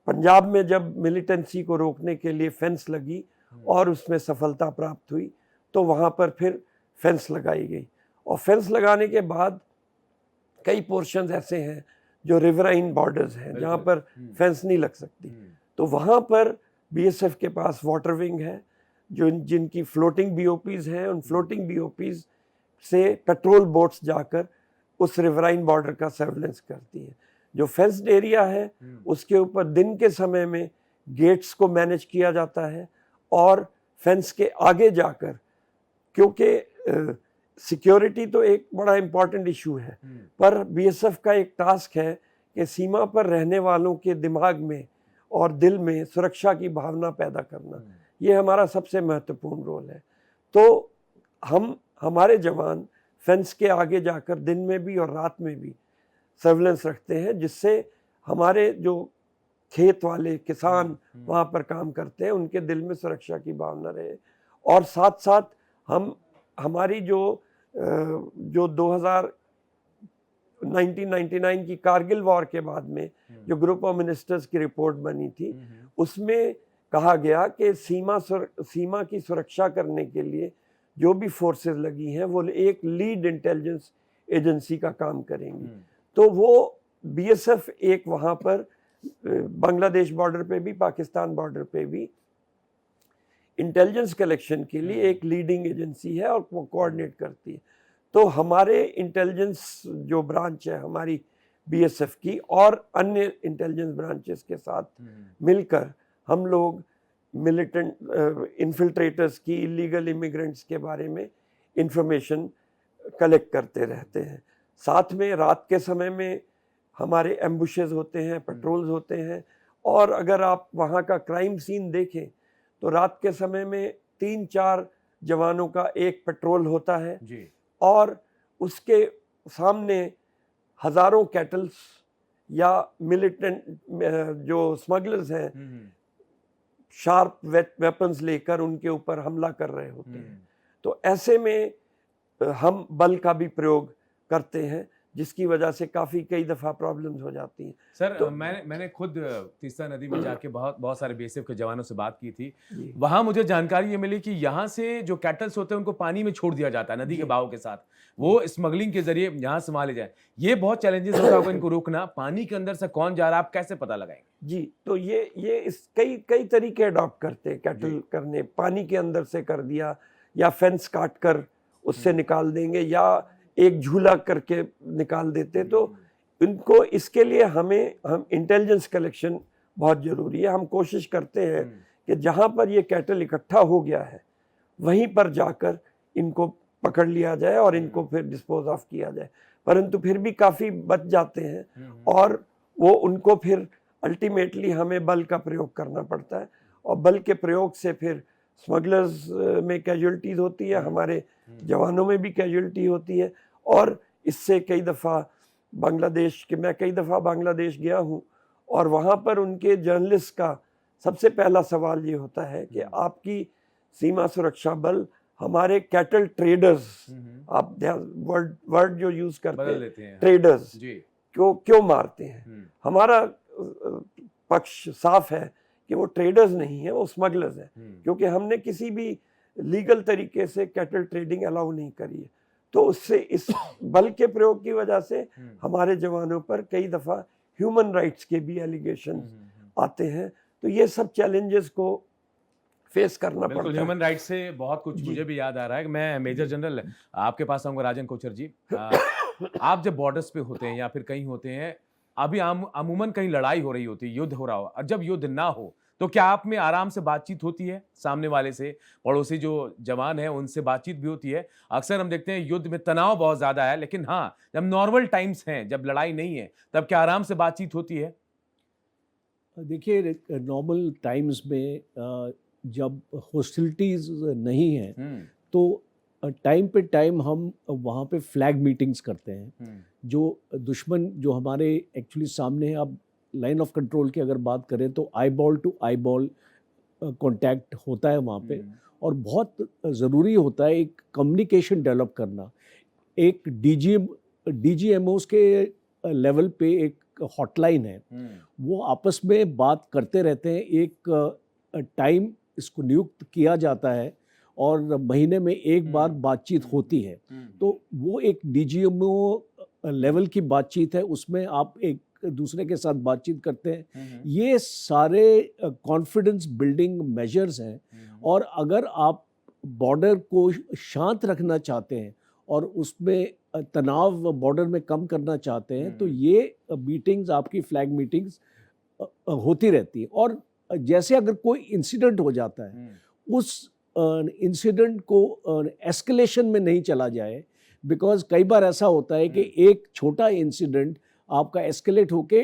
पंजाब में जब मिलिटेंसी को रोकने के लिए फेंस लगी और उसमें सफलता प्राप्त हुई, तो वहाँ पर फिर फेंस लगाई गई। और फेंस लगाने के बाद कई पोर्शंस ऐसे हैं जो रिवराइन बॉर्डर्स हैं, जहाँ पर फेंस नहीं लग सकती। तो वहाँ पर बीएसएफ के पास वाटर विंग है, जो जिनकी फ्लोटिंग बीओपीज़ हैं। उन फ्लोटिंग बीओपीज़ से पेट्रोल बोट्स जाकर उस रिवराइन बॉर्डर का सर्वेलेंस करती हैं। जो फेंस्ड एरिया है उसके ऊपर दिन के समय में गेट्स को मैनेज किया जाता है, और फेंस के आगे जाकर, क्योंकि सिक्योरिटी तो एक बड़ा इम्पॉर्टेंट इशू है, पर बीएसएफ का एक टास्क है कि सीमा पर रहने वालों के दिमाग में और दिल में सुरक्षा की भावना पैदा करना। ये हमारा सबसे महत्वपूर्ण रोल है। तो हमारे जवान फेंस के आगे जाकर दिन में भी और रात में भी सर्वेलेंस रखते हैं, जिससे हमारे जो खेत वाले किसान वहाँ पर काम करते हैं उनके दिल में सुरक्षा की भावना रहे। और साथ साथ हमारी जो 1999 की कारगिल वॉर के बाद में जो ग्रुप ऑफ मिनिस्टर्स की रिपोर्ट बनी थी, उसमें कहा गया कि सीमा की सुरक्षा करने के लिए जो भी फोर्सेस लगी हैं वो एक लीड इंटेलिजेंस एजेंसी का काम करेंगी। तो वो बीएसएफ एक वहाँ पर बांग्लादेश बॉर्डर पे भी, पाकिस्तान बॉर्डर पे भी इंटेलिजेंस कलेक्शन के लिए एक लीडिंग एजेंसी है और वो कोऑर्डिनेट करती है। तो हमारे इंटेलिजेंस जो ब्रांच है हमारी बीएसएफ की और अन्य इंटेलिजेंस ब्रांचेस के साथ मिलकर हम लोग मिलिटेंट इन्फिल्ट्रेटर्स की, इलीगल इमिग्रेंट्स के बारे में इंफॉर्मेशन कलेक्ट करते रहते हैं। साथ में रात के समय में हमारे एम्बुशेस होते हैं, पेट्रोल्स होते हैं। और अगर आप वहाँ का क्राइम सीन देखें तो रात के समय में 3-4 जवानों का एक पेट्रोल होता है जी। और उसके सामने हज़ारों कैटल्स या मिलिटेंट जो स्मगलर्स हैं शार्प वेपन्स लेकर उनके ऊपर हमला कर रहे होते हैं। तो ऐसे में हम बल का भी प्रयोग करते हैं, जिसकी वजह से काफ़ी कई दफ़ा प्रॉब्लम्स हो जाती हैं। सर तो- मैंने खुद तीस्ता नदी में जाके बहुत बहुत सारे बीएसएफ के जवानों से बात की थी। जी। वहां मुझे जानकारी ये मिली कि यहाँ से जो कैटल्स होते हैं उनको पानी में छोड़ दिया जाता है नदी के बहाव के साथ, वो स्मगलिंग के जरिए यहाँ संभाले जाए। ये बहुत चैलेंजेस होता होगा इनको रोकना। पानी के अंदर से कौन जा रहा है, आप कैसे पता लगाएंगे? जी, तो ये इस कई कई तरीके अडॉप्ट करते हैं कैटल करने। पानी के अंदर से कर दिया, या फेंस काट कर उससे निकाल देंगे, या एक झूला करके निकाल देते। तो इनको, इसके लिए हम इंटेलिजेंस कलेक्शन बहुत ज़रूरी है। हम कोशिश करते हैं कि जहाँ पर ये कैटल इकट्ठा हो गया है वहीं पर जाकर इनको पकड़ लिया जाए और इनको फिर डिस्पोज ऑफ किया जाए। परंतु फिर भी काफ़ी बच जाते हैं और वो उनको फिर अल्टीमेटली हमें बल का प्रयोग करना पड़ता है, और बल के प्रयोग से फिर स्मगलर्स में कैजुअल्टीज होती है, हमारे जवानों में भी कैजुअल्टी होती है। और इससे कई दफ़ा मैं कई दफ़ा बांग्लादेश गया हूँ, और वहाँ पर उनके जर्नलिस्ट का सबसे पहला सवाल ये होता है कि आपकी सीमा सुरक्षा बल हमारे कैटल ट्रेडर्स, आप वर्ड जो यूज़ करते हैं ट्रेडर्स, क्यों मारते हैं? हमारा पक्ष साफ है कि वो ट्रेडर्स नहीं है, वो स्मगलर्स है, क्योंकि हमने किसी भी लीगल तरीके से कैटल ट्रेडिंग अलाउ नहीं करी है। तो उससे, इस बल के प्रयोग की वजह से हमारे जवानों पर कई दफ़ा ह्यूमन राइट्स के भी एलिगेशन आते हैं। तो ये सब चैलेंजेस को फेस करना पड़ता है। ह्यूमन राइट्स से बहुत कुछ मुझे भी याद आ रहा है कि मैं मेजर जनरल आपके पास आऊंगा, राजन कोचर जी। आप जब बॉर्डर्स पे होते हैं या फिर कहीं होते हैं, अभी अमूमन कहीं लड़ाई हो रही होती है, युद्ध हो रहा हो, और जब युद्ध ना हो तो क्या आप में आराम से बातचीत होती है? सामने वाले से, पड़ोसी जो जवान है उनसे बातचीत भी होती है? अक्सर हम देखते हैं युद्ध में तनाव बहुत ज्यादा है, लेकिन हाँ, जब नॉर्मल टाइम्स हैं, जब लड़ाई नहीं है, तब क्या आराम से बातचीत होती है? देखिए, नॉर्मल टाइम्स में जब हॉस्टिलिटीज नहीं है तो टाइम पे टाइम हम वहाँ पे फ्लैग मीटिंग्स करते हैं। जो दुश्मन जो हमारे एक्चुअली सामने है, अब लाइन ऑफ कंट्रोल की अगर बात करें तो eyeball to eyeball contact होता है वहाँ पे, और बहुत ज़रूरी होता है एक कम्युनिकेशन डेवलप करना। एक डीजीएमओस के लेवल पे एक हॉटलाइन है, वो आपस में बात करते रहते हैं। एक टाइम इसको नियुक्त किया जाता है और महीने में एक बार बातचीत होती है। तो वो एक डीजीएमओ लेवल की बातचीत है, उसमें आप एक दूसरे के साथ बातचीत करते हैं। ये सारे कॉन्फिडेंस बिल्डिंग मेजर्स हैं, और अगर आप बॉर्डर को शांत रखना चाहते हैं और उसमें तनाव बॉर्डर में कम करना चाहते हैं, तो ये मीटिंग्स, आपकी फ्लैग मीटिंग्स होती रहती है। और जैसे अगर कोई इंसिडेंट हो जाता है, उस इंसिडेंट को एस्केलेशन में नहीं चला जाए, बिकॉज कई बार ऐसा होता है कि एक छोटा इंसिडेंट आपका एस्केलेट होके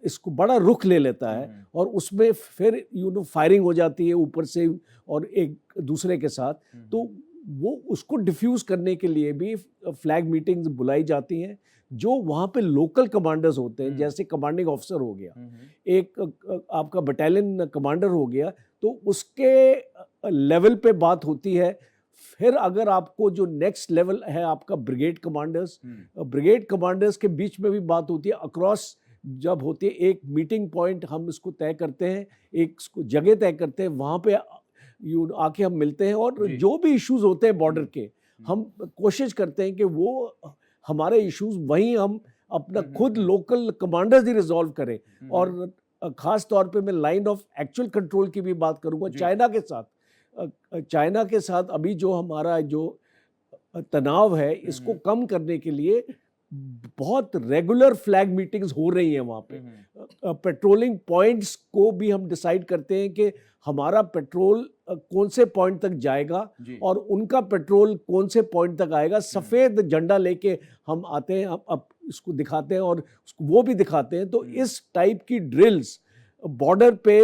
इसको बड़ा रुख ले लेता है, और उसमें फिर फायरिंग हो जाती है ऊपर से और एक दूसरे के साथ। तो वो उसको डिफ्यूज करने के लिए भी फ्लैग मीटिंग्स बुलाई जाती हैं। जो वहाँ पे लोकल कमांडर्स होते हैं, जैसे कमांडिंग ऑफिसर हो गया, एक आपका बटालियन कमांडर हो गया, तो उसके लेवल पे बात होती है। फिर अगर आपको जो नेक्स्ट लेवल है आपका ब्रिगेड कमांडर्स के बीच में भी बात होती है। अक्रॉस जब होती है, एक मीटिंग पॉइंट हम इसको तय करते हैं, एक जगह तय करते हैं, वहाँ पे आके हम मिलते हैं, और जो भी इश्यूज होते हैं बॉर्डर के, हम कोशिश करते हैं कि वो हमारे इश्यूज वहीं हम अपना खुद लोकल कमांडर्स ही रिजॉल्व करें। और खास तौर पे मैं लाइन ऑफ एक्चुअल कंट्रोल की भी बात करूंगा। चाइना के साथ अभी जो हमारा जो तनाव है, इसको कम करने के लिए बहुत रेगुलर फ्लैग मीटिंग्स हो रही हैं वहाँ पे। पेट्रोलिंग पॉइंट्स को भी हम डिसाइड करते हैं कि हमारा पेट्रोल कौन से पॉइंट तक जाएगा और उनका पेट्रोल कौन से पॉइंट तक आएगा। सफ़ेद झंडा लेके हम आते हैं, अब इसको दिखाते हैं और वो भी दिखाते हैं। तो इस टाइप की ड्रिल्स बॉर्डर पे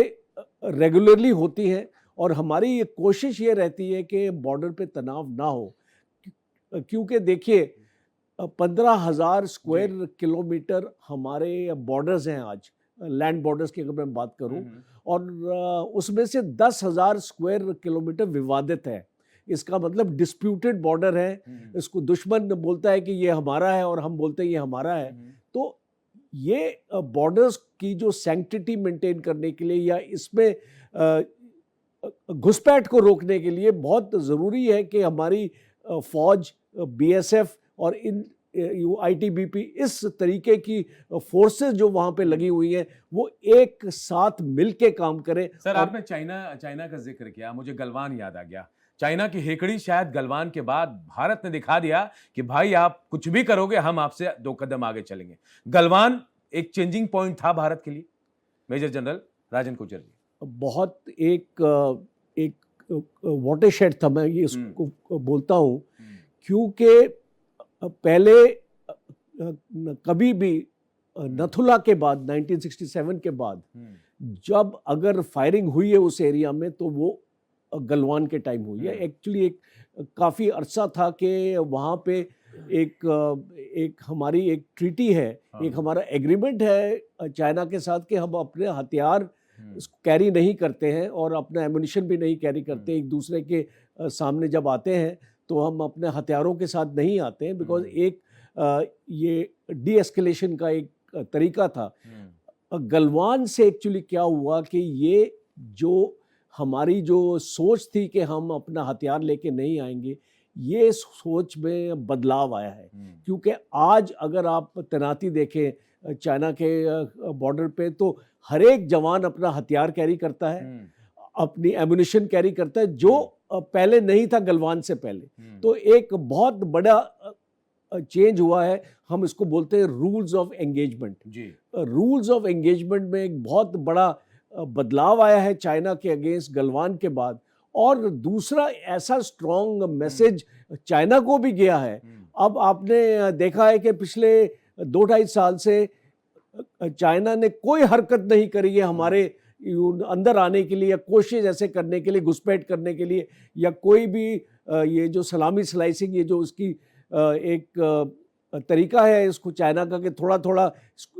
रेगुलरली होती हैं, और हमारी ये कोशिश ये रहती है कि बॉर्डर पे तनाव ना हो, क्योंकि देखिए 15,000 स्क्वायर किलोमीटर हमारे बॉर्डर्स हैं आज, लैंड बॉर्डर्स की अगर मैं बात करूं, और उसमें से 10,000 स्क्वायर किलोमीटर विवादित है। इसका मतलब डिस्प्यूटेड बॉर्डर है, इसको दुश्मन बोलता है कि ये हमारा है और हम बोलते हैं ये हमारा है। तो ये बॉर्डर्स की जो सैंक्टिटी मेंटेन करने के लिए या इसमें घुसपैठ को रोकने के लिए बहुत ज़रूरी है कि हमारी फौज, बीएसएफ और इन आईटीबीपी इस तरीके की फोर्सेस जो वहाँ पे लगी हुई हैं वो एक साथ मिलके काम करें। सर, और आपने चाइना का जिक्र किया, मुझे गलवान याद आ गया। चाइना की हेकड़ी शायद गलवान के बाद भारत ने दिखा दिया कि भाई आप कुछ भी करोगे हम आपसे 2 कदम आगे चलेंगे। गलवान एक चेंजिंग पॉइंट था भारत के लिए। मेजर जनरल राजन कोचर जी, बहुत एक वाटरशेड था, मैं ये इसको बोलता हूँ, क्योंकि पहले कभी भी नथुला के बाद 1967 के बाद जब अगर फायरिंग हुई है उस एरिया में तो वो गलवान के टाइम हुई है। एक्चुअली एक काफ़ी अरसा था कि वहाँ पे एक हमारी एक ट्रीटी है, एक हमारा एग्रीमेंट है चाइना के साथ कि हम अपने हथियार इसको कैरी नहीं करते हैं और अपना एम्युनिशन भी नहीं कैरी करते। एक दूसरे के सामने जब आते हैं तो हम अपने हथियारों के साथ नहीं आते हैं, बिकॉज एक ये डी एस्केलेशन का एक तरीका था। गलवान से एक्चुअली क्या हुआ कि ये जो हमारी जो सोच थी कि हम अपना हथियार लेके नहीं आएंगे, ये सोच में बदलाव आया है। क्योंकि आज अगर आप तैनाती देखें चाइना के बॉर्डर पे तो हर एक जवान अपना हथियार कैरी करता है, अपनी एम्युनिशन कैरी करता है, जो पहले नहीं था गलवान से पहले। तो एक बहुत बड़ा चेंज हुआ है, हम इसको बोलते हैं rules of engagement. Rules of engagement में एक बहुत बड़ा बदलाव आया है चाइना के अगेंस्ट गलवान के बाद। और दूसरा ऐसा स्ट्रॉन्ग मैसेज चाइना को भी गया है। अब आपने देखा है कि पिछले 2-2.5 साल से चाइना ने कोई हरकत नहीं करी है हमारे अंदर आने के लिए या कोशिश ऐसे करने के लिए, घुसपैठ करने के लिए, या कोई भी ये जो सलामी स्लाइसिंग, ये जो उसकी एक तरीका है इसको चाइना का कि थोड़ा थोड़ा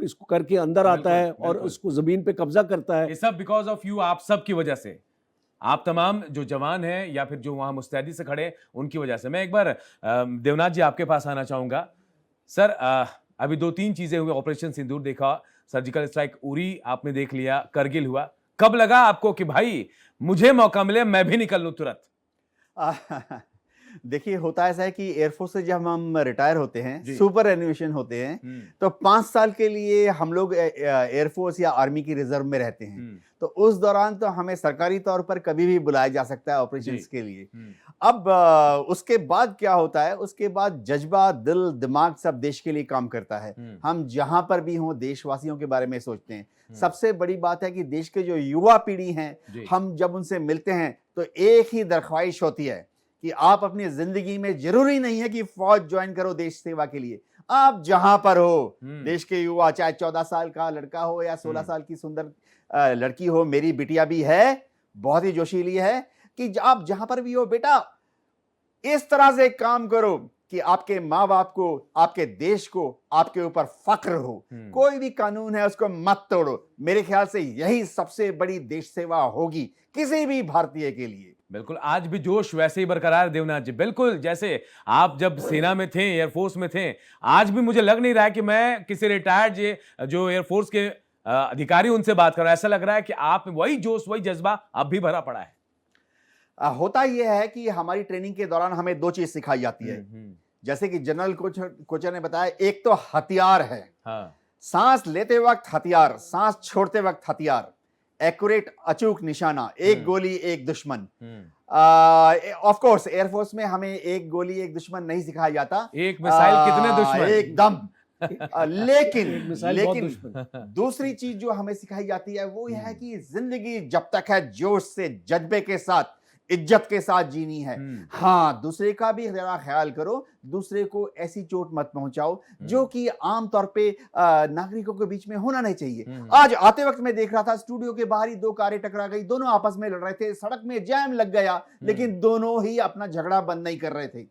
इसको करके अंदर आता है और उसको जमीन पे कब्जा करता है। ये सब बिकॉज ऑफ यू, आप सब की वजह से, आप तमाम जो जवान हैं या फिर जो वहां मुस्तैदी से खड़े उनकी वजह से। मैं एक बार देवनाथ जी आपके पास आना चाहूंगा। सर, अभी 2-3 चीजें हुई। ऑपरेशन सिंदूर देखा, सर्जिकल स्ट्राइक उरी आपने देख लिया, करगिल हुआ। कब लगा आपको कि भाई मुझे मौका मिले मैं भी निकल लूं तुरंत? देखिए, होता ऐसा है कि एयरफोर्स से जब हम रिटायर होते हैं, सुपर एनुएशन होते हैं, तो 5 साल के लिए हम लोग एयरफोर्स या आर्मी की रिजर्व में रहते हैं। तो उस दौरान तो हमें सरकारी तौर पर कभी भी बुलाया जा सकता है ऑपरेशंस के लिए। अब उसके बाद क्या होता है, उसके बाद जज्बा, दिल, दिमाग सब देश के लिए काम करता है। हम जहां पर भी हों देशवासियों के बारे में सोचते हैं। सबसे बड़ी बात है कि देश के जो युवा पीढ़ी हैं, हम जब उनसे मिलते हैं तो एक ही दरख्वाइश होती है कि आप अपनी जिंदगी में, जरूरी नहीं है कि फौज ज्वाइन करो देश सेवा के लिए, आप जहां पर हो, देश के युवा, चाहे 14 साल का लड़का हो या 16 साल की सुंदर लड़की हो, मेरी बिटिया भी है, बहुत ही जोशीली है, कि आप जहां पर भी हो बेटा, इस तरह से काम करो कि आपके माँ बाप को, आपके देश को, आपके ऊपर फक्र हो। कोई भी कानून है उसको मत तोड़ो। मेरे ख्याल से यही सबसे बड़ी देश सेवा होगी किसी भी भारतीय के लिए। बिल्कुल, आज भी जोश वैसे ही बरकरार है देवनाथ जी। बिल्कुल, जैसे आप जब सेना में थे, एयरफोर्स में थे, आज भी मुझे लग नहीं रहा है कि मैं किसी रिटायर्ड जो एयरफोर्स के अधिकारी उनसे बात कर रहा हूं। ऐसा लग रहा है कि आप वही जोश, वही जज्बा अब भी भरा पड़ा है। होता यह है कि हमारी ट्रेनिंग के दौरान हमें 2 चीज सिखाई जाती है। जैसे कि जनरल कोचर ने बताया, एक तो हथियार है, सांस लेते वक्त हथियार, सांस छोड़ते वक्त हथियार, एक्यूरेट, अचूक निशाना, एक गोली एक दुश्मन। ऑफ कोर्स एयरफोर्स में हमें एक गोली एक दुश्मन नहीं सिखाया जाता, एक मिसाइल कितने दुश्मन, एकदम। लेकिन दूसरी चीज जो हमें सिखाई जाती है वो यह है कि जिंदगी जब तक है जोश से, जज्बे के साथ, इज्जत के साथ जीनी है। हाँ, दूसरे का भी जरा ख्याल करो, दूसरे को ऐसी चोट मत पहुंचाओ जो कि आमतौर पे नागरिकों के बीच में होना नहीं चाहिए। आज आते वक्त मैं देख रहा था, स्टूडियो के बाहर ही 2 कारें टकरा गई, दोनों आपस में लड़ रहे थे, सड़क में जैम लग गया, लेकिन दोनों ही अपना झगड़ा बंद नहीं कर रहे थे।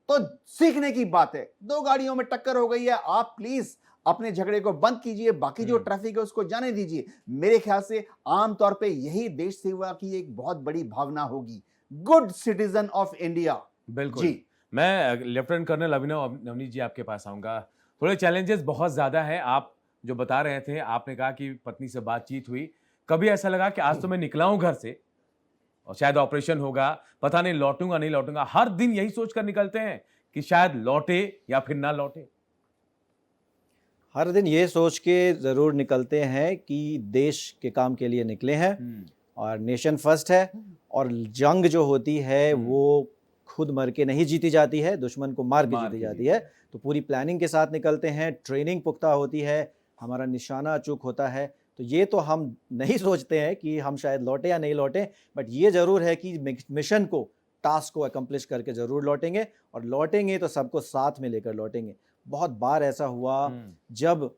तो सीखने की बात है, 2 गाड़ियों में टक्कर हो गई है, आप प्लीज अपने झगड़े को बंद कीजिए, बाकी जो ट्रैफिक है उसको जाने दीजिए। मेरे ख्याल से आमतौर पे यही देश सेवा की एक बहुत बड़ी भावना होगी। Good citizen of India. बिल्कुल जी। मैं लेफ्टिनेंट कर्नल अभिनव नवनीत जी आपके पास आऊंगा। थोड़े चैलेंजेस बहुत ज्यादा हैं। आप जो बता रहे थे, आपने कहा कि पत्नी से बातचीत हुई, कभी ऐसा लगा कि आज तो मैं निकला हूं घर से और शायद ऑपरेशन होगा, पता नहीं लौटूंगा नहीं लौटूंगा, हर दिन यही सोचकर निकलते हैं कि शायद लौटे या फिर ना लौटे? हर दिन ये सोच के ज़रूर निकलते हैं कि देश के काम के लिए निकले हैं और नेशन फर्स्ट है, और जंग जो होती है वो खुद मर के नहीं जीती जाती है, दुश्मन को मार के जीती जाती है। तो पूरी प्लानिंग के साथ निकलते हैं, ट्रेनिंग पुख्ता होती है, हमारा निशाना अचूक होता है। तो ये तो हम नहीं सोचते हैं कि हम शायद लौटे या नहीं लौटे, बट ये ज़रूर है कि मिशन को, टास्क को अकम्प्लिश करके ज़रूर लौटेंगे, और लौटेंगे तो सबको साथ में लेकर लौटेंगे। बहुत बार ऐसा हुआ जब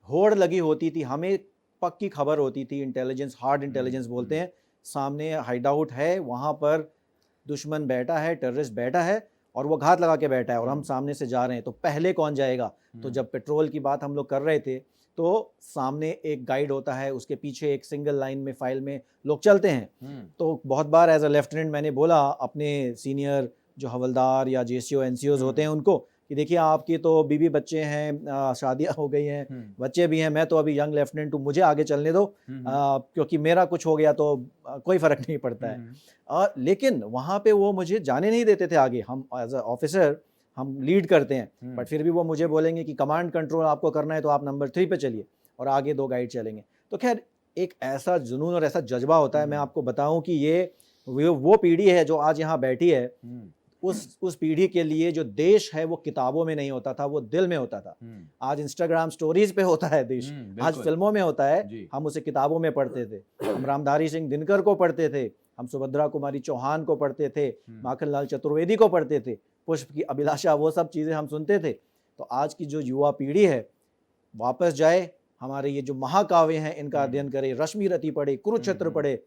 होड़ लगी होती थी, हमें पक्की खबर होती थी, इंटेलिजेंस, हार्ड इंटेलिजेंस बोलते हैं, सामने हाइडआउट है, वहाँ पर दुश्मन बैठा है, टेररिस्ट बैठा है और वो घात लगा के बैठा है और हम सामने से जा रहे हैं, तो पहले कौन जाएगा? तो जब पेट्रोल की बात हम लोग कर रहे थे, तो सामने एक गाइड होता है, उसके पीछे एक सिंगल लाइन में फाइल में लोग चलते हैं। तो बहुत बार एज अ लेफ्टिनेंट मैंने बोला अपने सीनियर जो हवलदार या जेसीओ एनसीओज होते हैं उनको कि देखिए आपकी तो बीवी बच्चे हैं, शादियां हो गई हैं, बच्चे भी हैं, मैं तो अभी यंग लेफ्टिनेंट हूँ, मुझे आगे चलने दो, क्योंकि मेरा कुछ हो गया तो कोई फर्क नहीं पड़ता है। लेकिन वहाँ पे वो मुझे जाने नहीं देते थे आगे। हम एज अ ऑफिसर हम लीड करते हैं, बट फिर भी वो मुझे बोलेंगे कि कमांड कंट्रोल आपको करना है तो आप नंबर 3 पे चलिए और आगे 2 गाइड चलेंगे। तो खैर एक ऐसा जुनून और ऐसा जज्बा होता है। मैं आपको बताऊं कि ये वो पीढ़ी है जो आज यहाँ बैठी है, उस पीढ़ी के लिए जो देश है वो किताबों में नहीं होता था, वो दिल में होता था। आज इंस्टाग्राम स्टोरीज पे होता है देश, आज फिल्मों में होता है, हम उसे किताबों में पढ़ते थे। हम रामधारी सिंह दिनकर को पढ़ते थे, हम सुभद्रा कुमारी चौहान को पढ़ते थे, माखनलाल चतुर्वेदी को पढ़ते थे, पुष्प की अभिलाषा, वो सब चीज़ें हम सुनते थे। तो आज की जो युवा पीढ़ी है वापस जाए, हमारे ये जो महाकाव्य हैं इनका अध्ययन करे, रश्मि रति पढ़े, कुरुक्षेत्र पढ़े,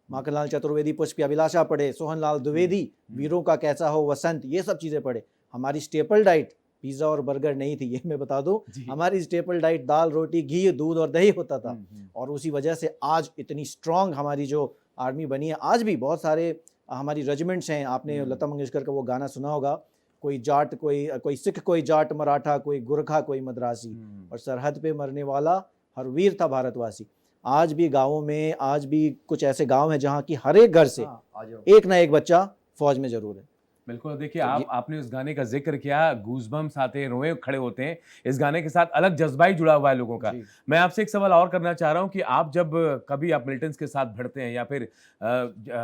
माखनलाल चतुर्वेदी पुष्प की अभिलाषा पढ़े, सोहनलाल द्विवेदी वीरों का कैसा हो वसंत, ये सब चीज़ें पढ़े। हमारी स्टेपल डाइट पिज़्ज़ा और बर्गर नहीं थी, ये मैं बता दूं। हमारी स्टेपल डाइट दाल, रोटी, घी, दूध और दही होता था, और उसी वजह से आज इतनी स्ट्रांग हमारी जो आर्मी बनी है। आज भी बहुत सारे हमारी रेजिमेंट्स हैं। आपने लता मंगेशकर का वो गाना सुना होगा, कोई जाट, कोई सिख, कोई जाट मराठा, कोई गुरखा, कोई मद्रासी, और सरहद पे मरने वाला हर वीर था भारतवासी। आज भी गाँवों में, आज भी कुछ ऐसे गांव हैं जहाँ की हर एक घर से एक ना एक बच्चा फौज में जरूर है। बिल्कुल। देखिए, आपने उस गाने का जिक्र किया, गूज़बम्स आते हैं, रोए खड़े होते हैं। इस गाने के साथ अलग जज्बा ही जुड़ा हुआ है लोगों का। मैं आपसे एक सवाल और करना चाह रहा हूं कि आप जब कभी आप मिलिटेंट्स के साथ भिड़ते हैं या फिर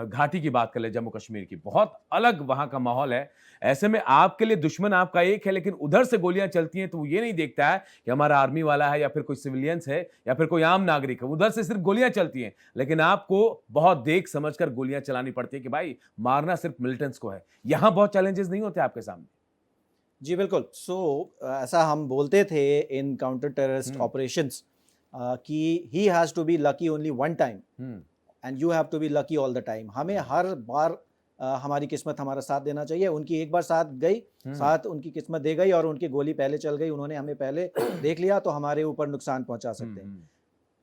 घाटी की बात कर ले, जम्मू कश्मीर की, बहुत अलग वहां का माहौल है। ऐसे में आपके लिए दुश्मन आपका एक है, लेकिन उधर से गोलियां चलती हैं तो वो ये नहीं देखता है कि हमारा आर्मी वाला है या फिर कोई सिविलियंस है या फिर कोई आम नागरिक है। उधर से सिर्फ गोलियां चलती हैं, लेकिन आपको बहुत देख समझकर गोलियां चलानी पड़ती है कि भाई मारना सिर्फ मिलिटेंट्स को है। यहां बहुत चैलेंजेस नहीं होते आपके सामने? जी बिल्कुल। ऐसा हम बोलते थे इन काउंटर टेररिस्ट ऑपरेशंस कि he has to be lucky only one time and you have to be lucky all the time. हमें हर बार हमारी किस्मत हमारा साथ देना चाहिए। उनकी एक बार साथ गई, साथ उनकी किस्मत दे गई और उनकी गोली पहले चल गई, उन्होंने हमें पहले देख लिया तो हमारे ऊपर नुकसान पहुंचा सकते हैं।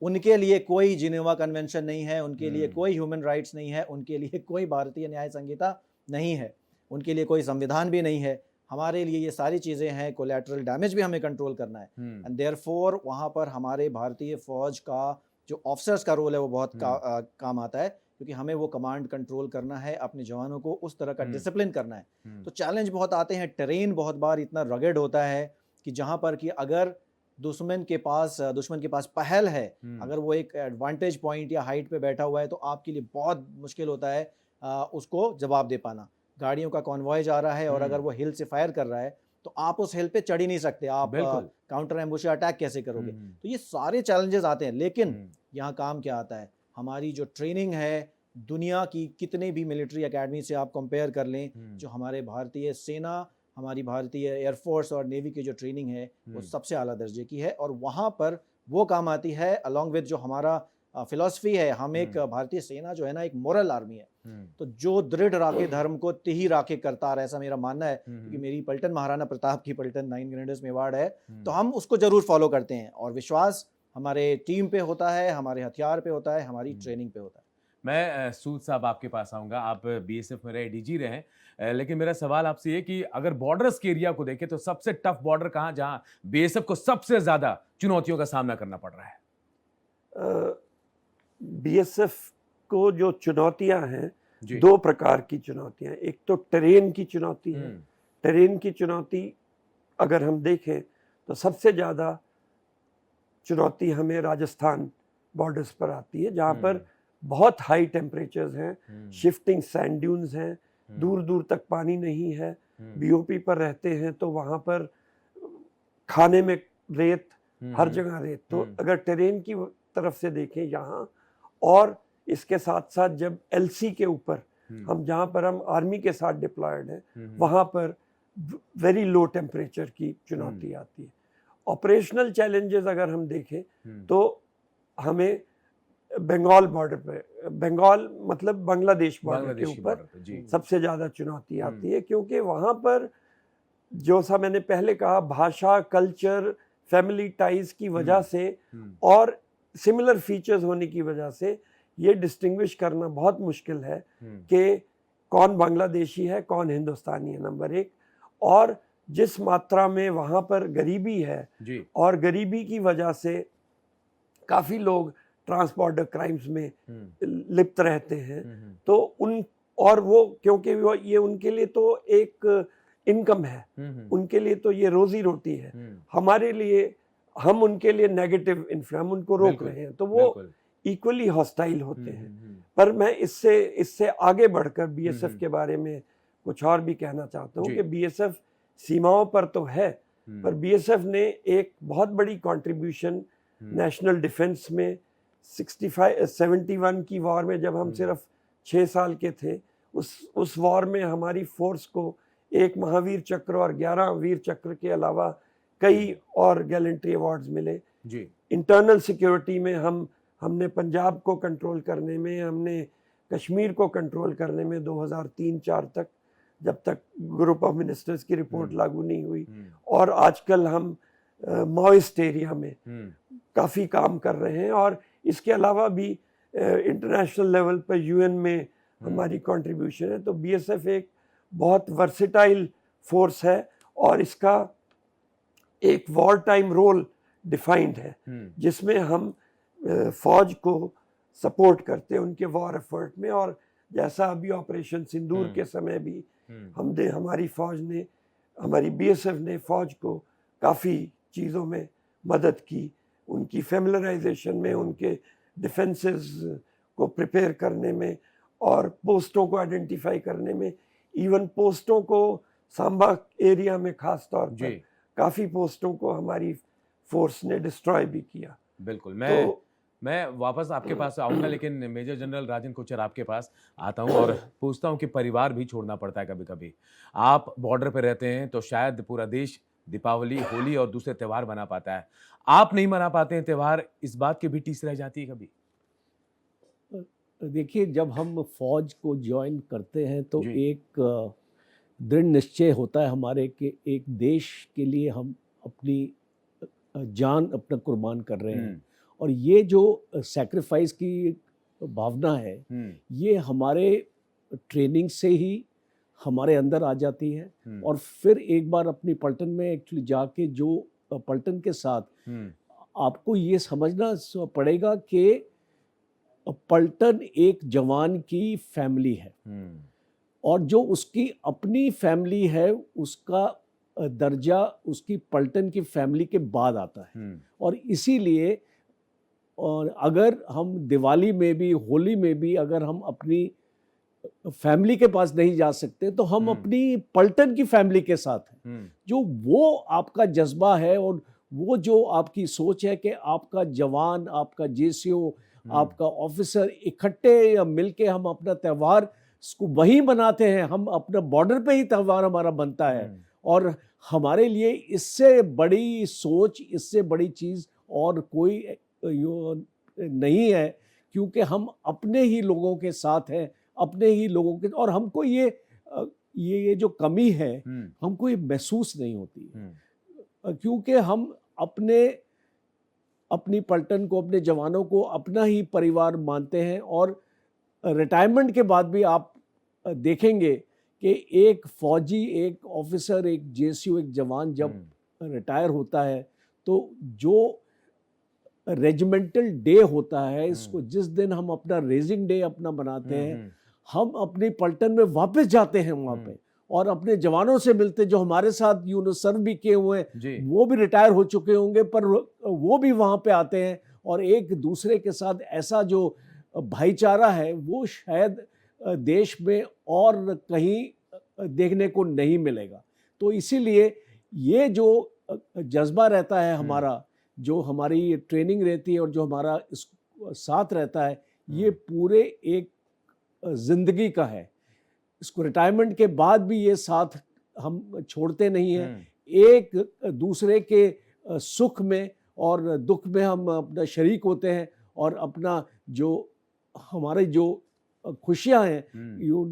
उनके लिए कोई जिनेवा कन्वेंशन नहीं है, उनके लिए कोई ह्यूमन राइट्स नहीं है, उनके लिए कोई भारतीय न्याय संहिता नहीं है, उनके लिए कोई संविधान भी नहीं है। हमारे लिए ये सारी चीज़ें हैं। कोलैटरल डैमेज भी हमें कंट्रोल करना है, एंड देयरफॉर वहाँ पर हमारे भारतीय फौज का जो ऑफिसर्स का रोल है वो बहुत काम आता है, क्योंकि हमें वो कमांड कंट्रोल करना है, अपने जवानों को उस तरह का डिसिप्लिन करना है। तो चैलेंज बहुत आते हैं। टेरेन बहुत बार इतना रगेड होता है कि जहाँ पर कि अगर दुश्मन के पास पहल है, अगर वो एक एडवांटेज पॉइंट या हाइट पे बैठा हुआ है, तो आपके लिए बहुत मुश्किल होता है उसको जवाब दे पाना। गाड़ियों का कॉन्वॉय जा रहा है और अगर वो हिल से फायर कर रहा है तो आप उस हिल पे चढ़ ही नहीं सकते, आप काउंटर एम्बुश अटैक कैसे करोगे? तो ये सारे चैलेंजेस आते हैं। लेकिन यहाँ काम क्या आता है, हमारी जो ट्रेनिंग है, दुनिया की कितने भी मिलिट्री एकेडमी से आप कंपेयर कर लें, जो हमारे भारतीय सेना, हमारी भारतीय एयरफोर्स और नेवी की जो ट्रेनिंग है वो सबसे आला दर्जे की है, और वहाँ पर वो काम आती है अलॉन्ग विद जो हमारा फिलॉसफी है। हम एक भारतीय सेना जो है ना, एक मोरल आर्मी है, तो जो दृढ़ राखे धर्म को तिहि राखे करतार, ऐसा मेरा मानना है। क्योंकि मेरी पलटन महाराणा प्रताप की पलटन 9 ग्रेनेडर्स मेवाड़ है, तो हम उसको जरूर फॉलो करते हैं, और विश्वास हमारे टीम पे होता है, हमारे हथियार पे होता है, हमारी ट्रेनिंग पे होता है। मैं सूद साहब आपके पास आऊंगा। आप बीएसएफ में रहे, डीजी रहे हैं, लेकिन मेरा सवाल आपसे ये कि अगर बॉर्डर्स के एरिया को देखें तो सबसे टफ बॉर्डर कहाँ जहां बीएसएफ को सबसे ज्यादा चुनौतियों का सामना करना पड़ रहा है? बीएसएफ को जो चुनौतियां हैं, जी। दो प्रकार की चुनौतियां हैं। एक तो टेरेन की चुनौती है। टेरेन की चुनौती अगर हम देखें तो सबसे ज़्यादा चुनौती हमें राजस्थान बॉर्डर्स पर आती है, जहाँ पर बहुत हाई टेम्परेचर्स हैं, शिफ्टिंग सैंड ड्यून्स हैं, दूर दूर तक पानी नहीं है, बीओपी पर रहते हैं तो वहाँ पर खाने में रेत, हर जगह रेत। तो अगर टेरेन की तरफ से देखें यहाँ, और इसके साथ साथ जब एलसी के ऊपर हम जहाँ पर हम आर्मी के साथ डिप्लॉयड हैं, वहाँ पर वेरी लो टेम्परेचर की चुनौती आती है। ऑपरेशनल चैलेंजेस अगर हम देखें तो हमें बंगाल बॉर्डर पे, बंगाल मतलब बांग्लादेश बॉर्डर के ऊपर सबसे ज़्यादा चुनौती आती है, क्योंकि वहाँ पर जो सा मैंने पहले कहा, भाषा, कल्चर, फैमिली टाइज की वजह से और सिमिलर फीचर्स होने की वजह से ये डिस्टिंग्विश करना बहुत मुश्किल है कि कौन बांग्लादेशी है, कौन हिंदुस्तानी है, नंबर एक। और जिस मात्रा में वहाँ पर गरीबी है और गरीबी की वजह से काफ़ी लोग ट्रांसबॉर्डर क्राइम्स में लिप्त रहते हैं, तो उन और वो क्योंकि वो ये उनके लिए तो एक इनकम है, उनके लिए तो ये रोजी रोटी है। हमारे लिए, हम उनके लिए नेगेटिव इन्फ्लुएंस, हम उनको रोक रहे हैं, तो वो इक्वली हॉस्टाइल होते हैं। पर मैं इससे आगे बढ़कर बीएसएफ के बारे में कुछ और भी कहना चाहता हूँ कि बीएसएफ सीमाओं पर तो है, पर बीएसएफ ने एक बहुत बड़ी कंट्रीब्यूशन नेशनल डिफेंस में 71 की वॉर में, जब हम सिर्फ 6 साल के थे, उस वॉर में हमारी फोर्स को एक महावीर चक्र और 11 वीर चक्र के अलावा कई और गैलेंट्री अवार्ड्स मिले। इंटरनल सिक्योरिटी में हमने पंजाब को कंट्रोल करने में, हमने कश्मीर को कंट्रोल करने में 2003-4 तक, जब तक ग्रुप ऑफ मिनिस्टर्स की रिपोर्ट लागू नहीं हुई, और आजकल हम माओइस्ट एरिया में काफ़ी काम कर रहे हैं। और इसके अलावा भी इंटरनेशनल लेवल पर यूएन में हमारी कंट्रीब्यूशन है। तो बीएसएफ एक बहुत वर्सेटाइल फोर्स है और इसका एक वॉर टाइम रोल डिफाइंड है, जिसमें हम फौज को सपोर्ट करते हैं उनके वॉर एफर्ट में। और जैसा अभी ऑपरेशन सिंदूर के समय भी हमारी बीएसएफ ने फौज को काफ़ी चीज़ों में मदद की, उनकी फेमिलराइजेशन में, उनके डिफेंसेस को प्रिपेयर करने में और पोस्टों को आइडेंटिफाई करने में। इवन पोस्टों को सांबा एरिया में खास तौर पर काफ़ी पोस्टों को हमारी फोर्स ने डिस्ट्रॉय भी किया। बिल्कुल। मैं वापस आपके पास आऊँगा, लेकिन मेजर जनरल राजन कोचर आपके पास आता हूँ और पूछता हूँ कि परिवार भी छोड़ना पड़ता है कभी कभी। आप बॉर्डर पे रहते हैं तो शायद पूरा देश दीपावली, होली और दूसरे त्यौहार मना पाता है, आप नहीं मना पाते हैं त्यौहार, इस बात की भी टीस रह जाती है कभी? देखिए, जब हम फौज को ज्वाइन करते हैं तो एक दृढ़ निश्चय होता है हमारे कि एक देश के लिए हम अपनी जान अपना कुर्बान कर रहे हैं। और ये जो सैक्रिफाइस की भावना है, ये हमारे ट्रेनिंग से ही हमारे अंदर आ जाती है। और फिर एक बार अपनी पलटन में एक्चुअली जाके जो पलटन के साथ आपको ये समझना पड़ेगा कि पलटन एक जवान की फैमिली है, और जो उसकी अपनी फैमिली है उसका दर्जा उसकी पलटन की फैमिली के बाद आता है। और इसीलिए, और अगर हम दिवाली में भी, होली में भी अगर हम अपनी फैमिली के पास नहीं जा सकते तो हम अपनी पलटन की फैमिली के साथ हैं। जो वो आपका जज्बा है और वो जो आपकी सोच है कि आपका जवान, आपका जेसीओ, आपका ऑफिसर इकट्ठे मिलके हम अपना त्यौहार को वहीं मनाते हैं, हम अपना बॉर्डर पे ही त्यौहार हमारा बनता है। और हमारे लिए इससे बड़ी सोच, इससे बड़ी चीज़ और कोई नहीं है, क्योंकि हम अपने ही लोगों के साथ हैं, अपने ही लोगों के। और हमको ये जो कमी है हमको ये महसूस नहीं होती है, क्योंकि हम अपनी पलटन को, अपने जवानों को अपना ही परिवार मानते हैं। और रिटायरमेंट के बाद भी आप देखेंगे कि एक फौजी, एक ऑफिसर, एक जेएसयू, एक जवान जब रिटायर होता है तो जो रेजिमेंटल डे होता है, इसको जिस दिन हम अपना रेजिंग डे अपना बनाते हैं, हम अपनी पलटन में वापस जाते हैं वहाँ पे और अपने जवानों से मिलते हैं जो हमारे साथ सर्व भी किए हुए हैं, वो भी रिटायर हो चुके होंगे पर वो भी वहाँ पे आते हैं और एक दूसरे के साथ ऐसा जो भाईचारा है वो शायद देश में और कहीं देखने को नहीं मिलेगा। तो इसीलिए ये जो जज्बा रहता है हमारा, जो हमारी ट्रेनिंग रहती है और जो हमारा इस साथ रहता है, ये पूरे एक जिंदगी का है। इसको रिटायरमेंट के बाद भी ये साथ हम छोड़ते नहीं हैं। एक दूसरे के सुख में और दुख में हम अपना शरीक होते हैं और अपना जो हमारे जो खुशियां हैं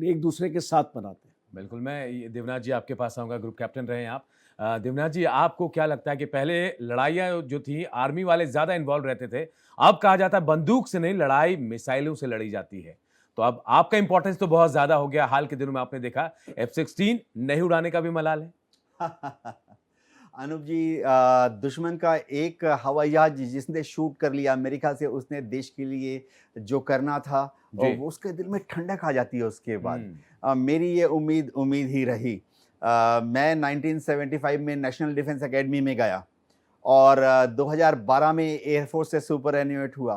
एक दूसरे के साथ मनाते हैं। बिल्कुल। मैं देवनाथ जी आपके पास आऊँगा, ग्रुप कैप्टन रहे हैं आप। देवनाथ जी, आपको क्या लगता है कि पहले लड़ाइयाँ जो थी आर्मी वाले ज़्यादा इन्वॉल्व रहते थे, अब कहा जाता है बंदूक से नहीं, लड़ाई मिसाइलों से लड़ी जाती है, तो अब आपका इंपॉर्टेंस तो बहुत ज़्यादा हो गया। हाल के दिनों में आपने देखा F-16 नहीं उड़ाने का भी मलाल है। अनूप जी, दुश्मन का एक हवाई जहाज जिसने शूट कर लिया, मेरे ख्याल से उसने देश के लिए जो करना था और वो उसके दिल में ठंडक आ जाती है उसके बाद। मेरी ये उम्मीद ही रही। मैं 1975 में नेशनल डिफेंस एकेडमी में गया और 2012 में एयरफोर्स से सुपर एन्यूएट हुआ।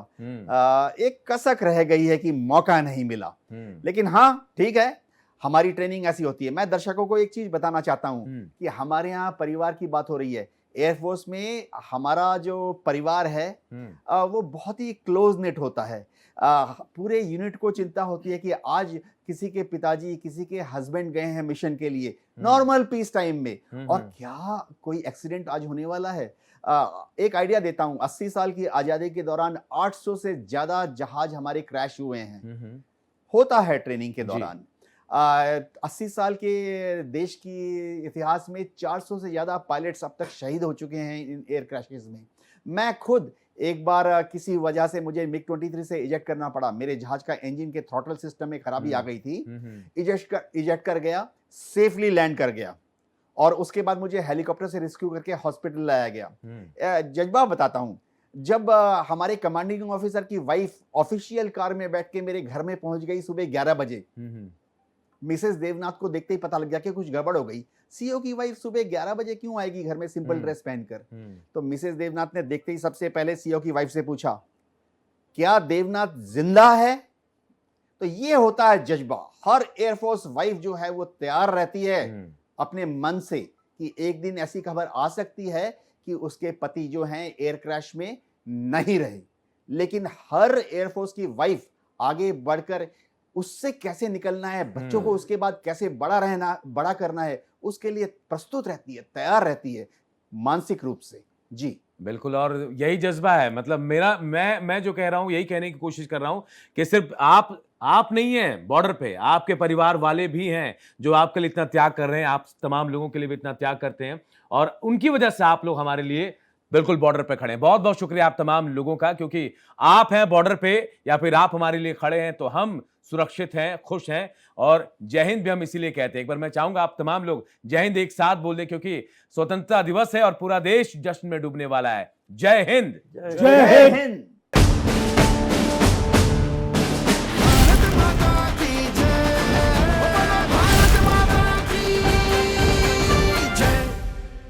एक कसक रह गई है कि मौका नहीं मिला, लेकिन हाँ ठीक है, हमारी ट्रेनिंग ऐसी होती है। मैं दर्शकों को एक चीज बताना चाहता हूँ कि हमारे यहाँ परिवार की बात हो रही है। एयरफोर्स में हमारा जो परिवार है वो बहुत ही क्लोज नेट होता है। पूरे यूनिट को चिंता होती है कि आज किसी के पिताजी, किसी के हस्बैंड गए हैं मिशन के लिए नॉर्मल पीस टाइम में, और क्या कोई एक्सीडेंट आज होने वाला है। एक आइडिया देता हूं, 80 साल की आज़ादी के दौरान 800 से ज्यादा जहाज हमारे क्रैश हुए हैं। होता है ट्रेनिंग के दौरान। 80 साल के देश की इतिहास में 400 से ज्यादा पायलट्स अब तक शहीद हो चुके हैं इन एयर क्रैशेस में। मैं खुद एक बार किसी वजह से मुझे MiG-23 से इजेक्ट करना पड़ा। मेरे जहाज का इंजन के थ्रॉटल सिस्टम में खराबी आ गई थी। इजेक्ट कर गया, सेफली लैंड कर गया और उसके बाद मुझे हेलीकॉप्टर से रेस्क्यू करके हॉस्पिटल लाया गया। जज्बा बताता हूँ, जब हमारे कमांडिंग ऑफिसर की वाइफ ऑफिशियल कार में बैठ के मेरे घर में पहुंच गई सुबह 11 बजे, मिसेस देवनाथ को देखते ही पता लग गया कि कुछ गड़बड़ हो गई। सीओ की वाइफ सुबह 11 बजे क्यों आएगी घर में सिंपल ड्रेस पहनकर? तो मिसेस देवनाथ ने देखते ही सबसे पहले सीओ की वाइफ से पूछा, क्या देवनाथ जिंदा है? तो ये होता है जज्बा। हर एयरफोर्स वाइफ जो है वो तैयार रहती है अपने मन से कि एक दिन ऐसी खबर आ सकती है कि उसके पति जो हैं एयर क्रैश में नहीं रहे, लेकिन हर एयरफोर्स की वाइफ आगे बढ़कर उससे कैसे निकलना है, बच्चों को उसके बाद कैसे बड़ा करना है, उसके लिए प्रस्तुत रहती है, तैयार रहती है मानसिक रूप से। जी बिल्कुल, और यही जज्बा है। मतलब मैं जो कह रहा हूं, यही कहने की कोशिश कर रहा हूं कि सिर्फ आप नहीं हैं बॉर्डर पे, आपके परिवार वाले भी हैं जो आपके लिए इतना त्याग कर रहे हैं। आप तमाम लोगों के लिए भी इतना त्याग करते हैं और उनकी वजह से आप लोग हमारे लिए बिल्कुल बॉर्डर पे खड़े हैं। बहुत बहुत शुक्रिया आप तमाम लोगों का, क्योंकि आप हैं बॉर्डर पे या फिर आप हमारे लिए खड़े हैं तो हम सुरक्षित हैं, खुश हैं। और जय हिंद भी हम इसीलिए कहते हैं। एक बार मैं चाहूंगा आप तमाम लोग जय हिंद एक साथ बोल दें, क्योंकि स्वतंत्रता दिवस है और पूरा देश जश्न में डूबने वाला है। जय हिंद। जय हिंद।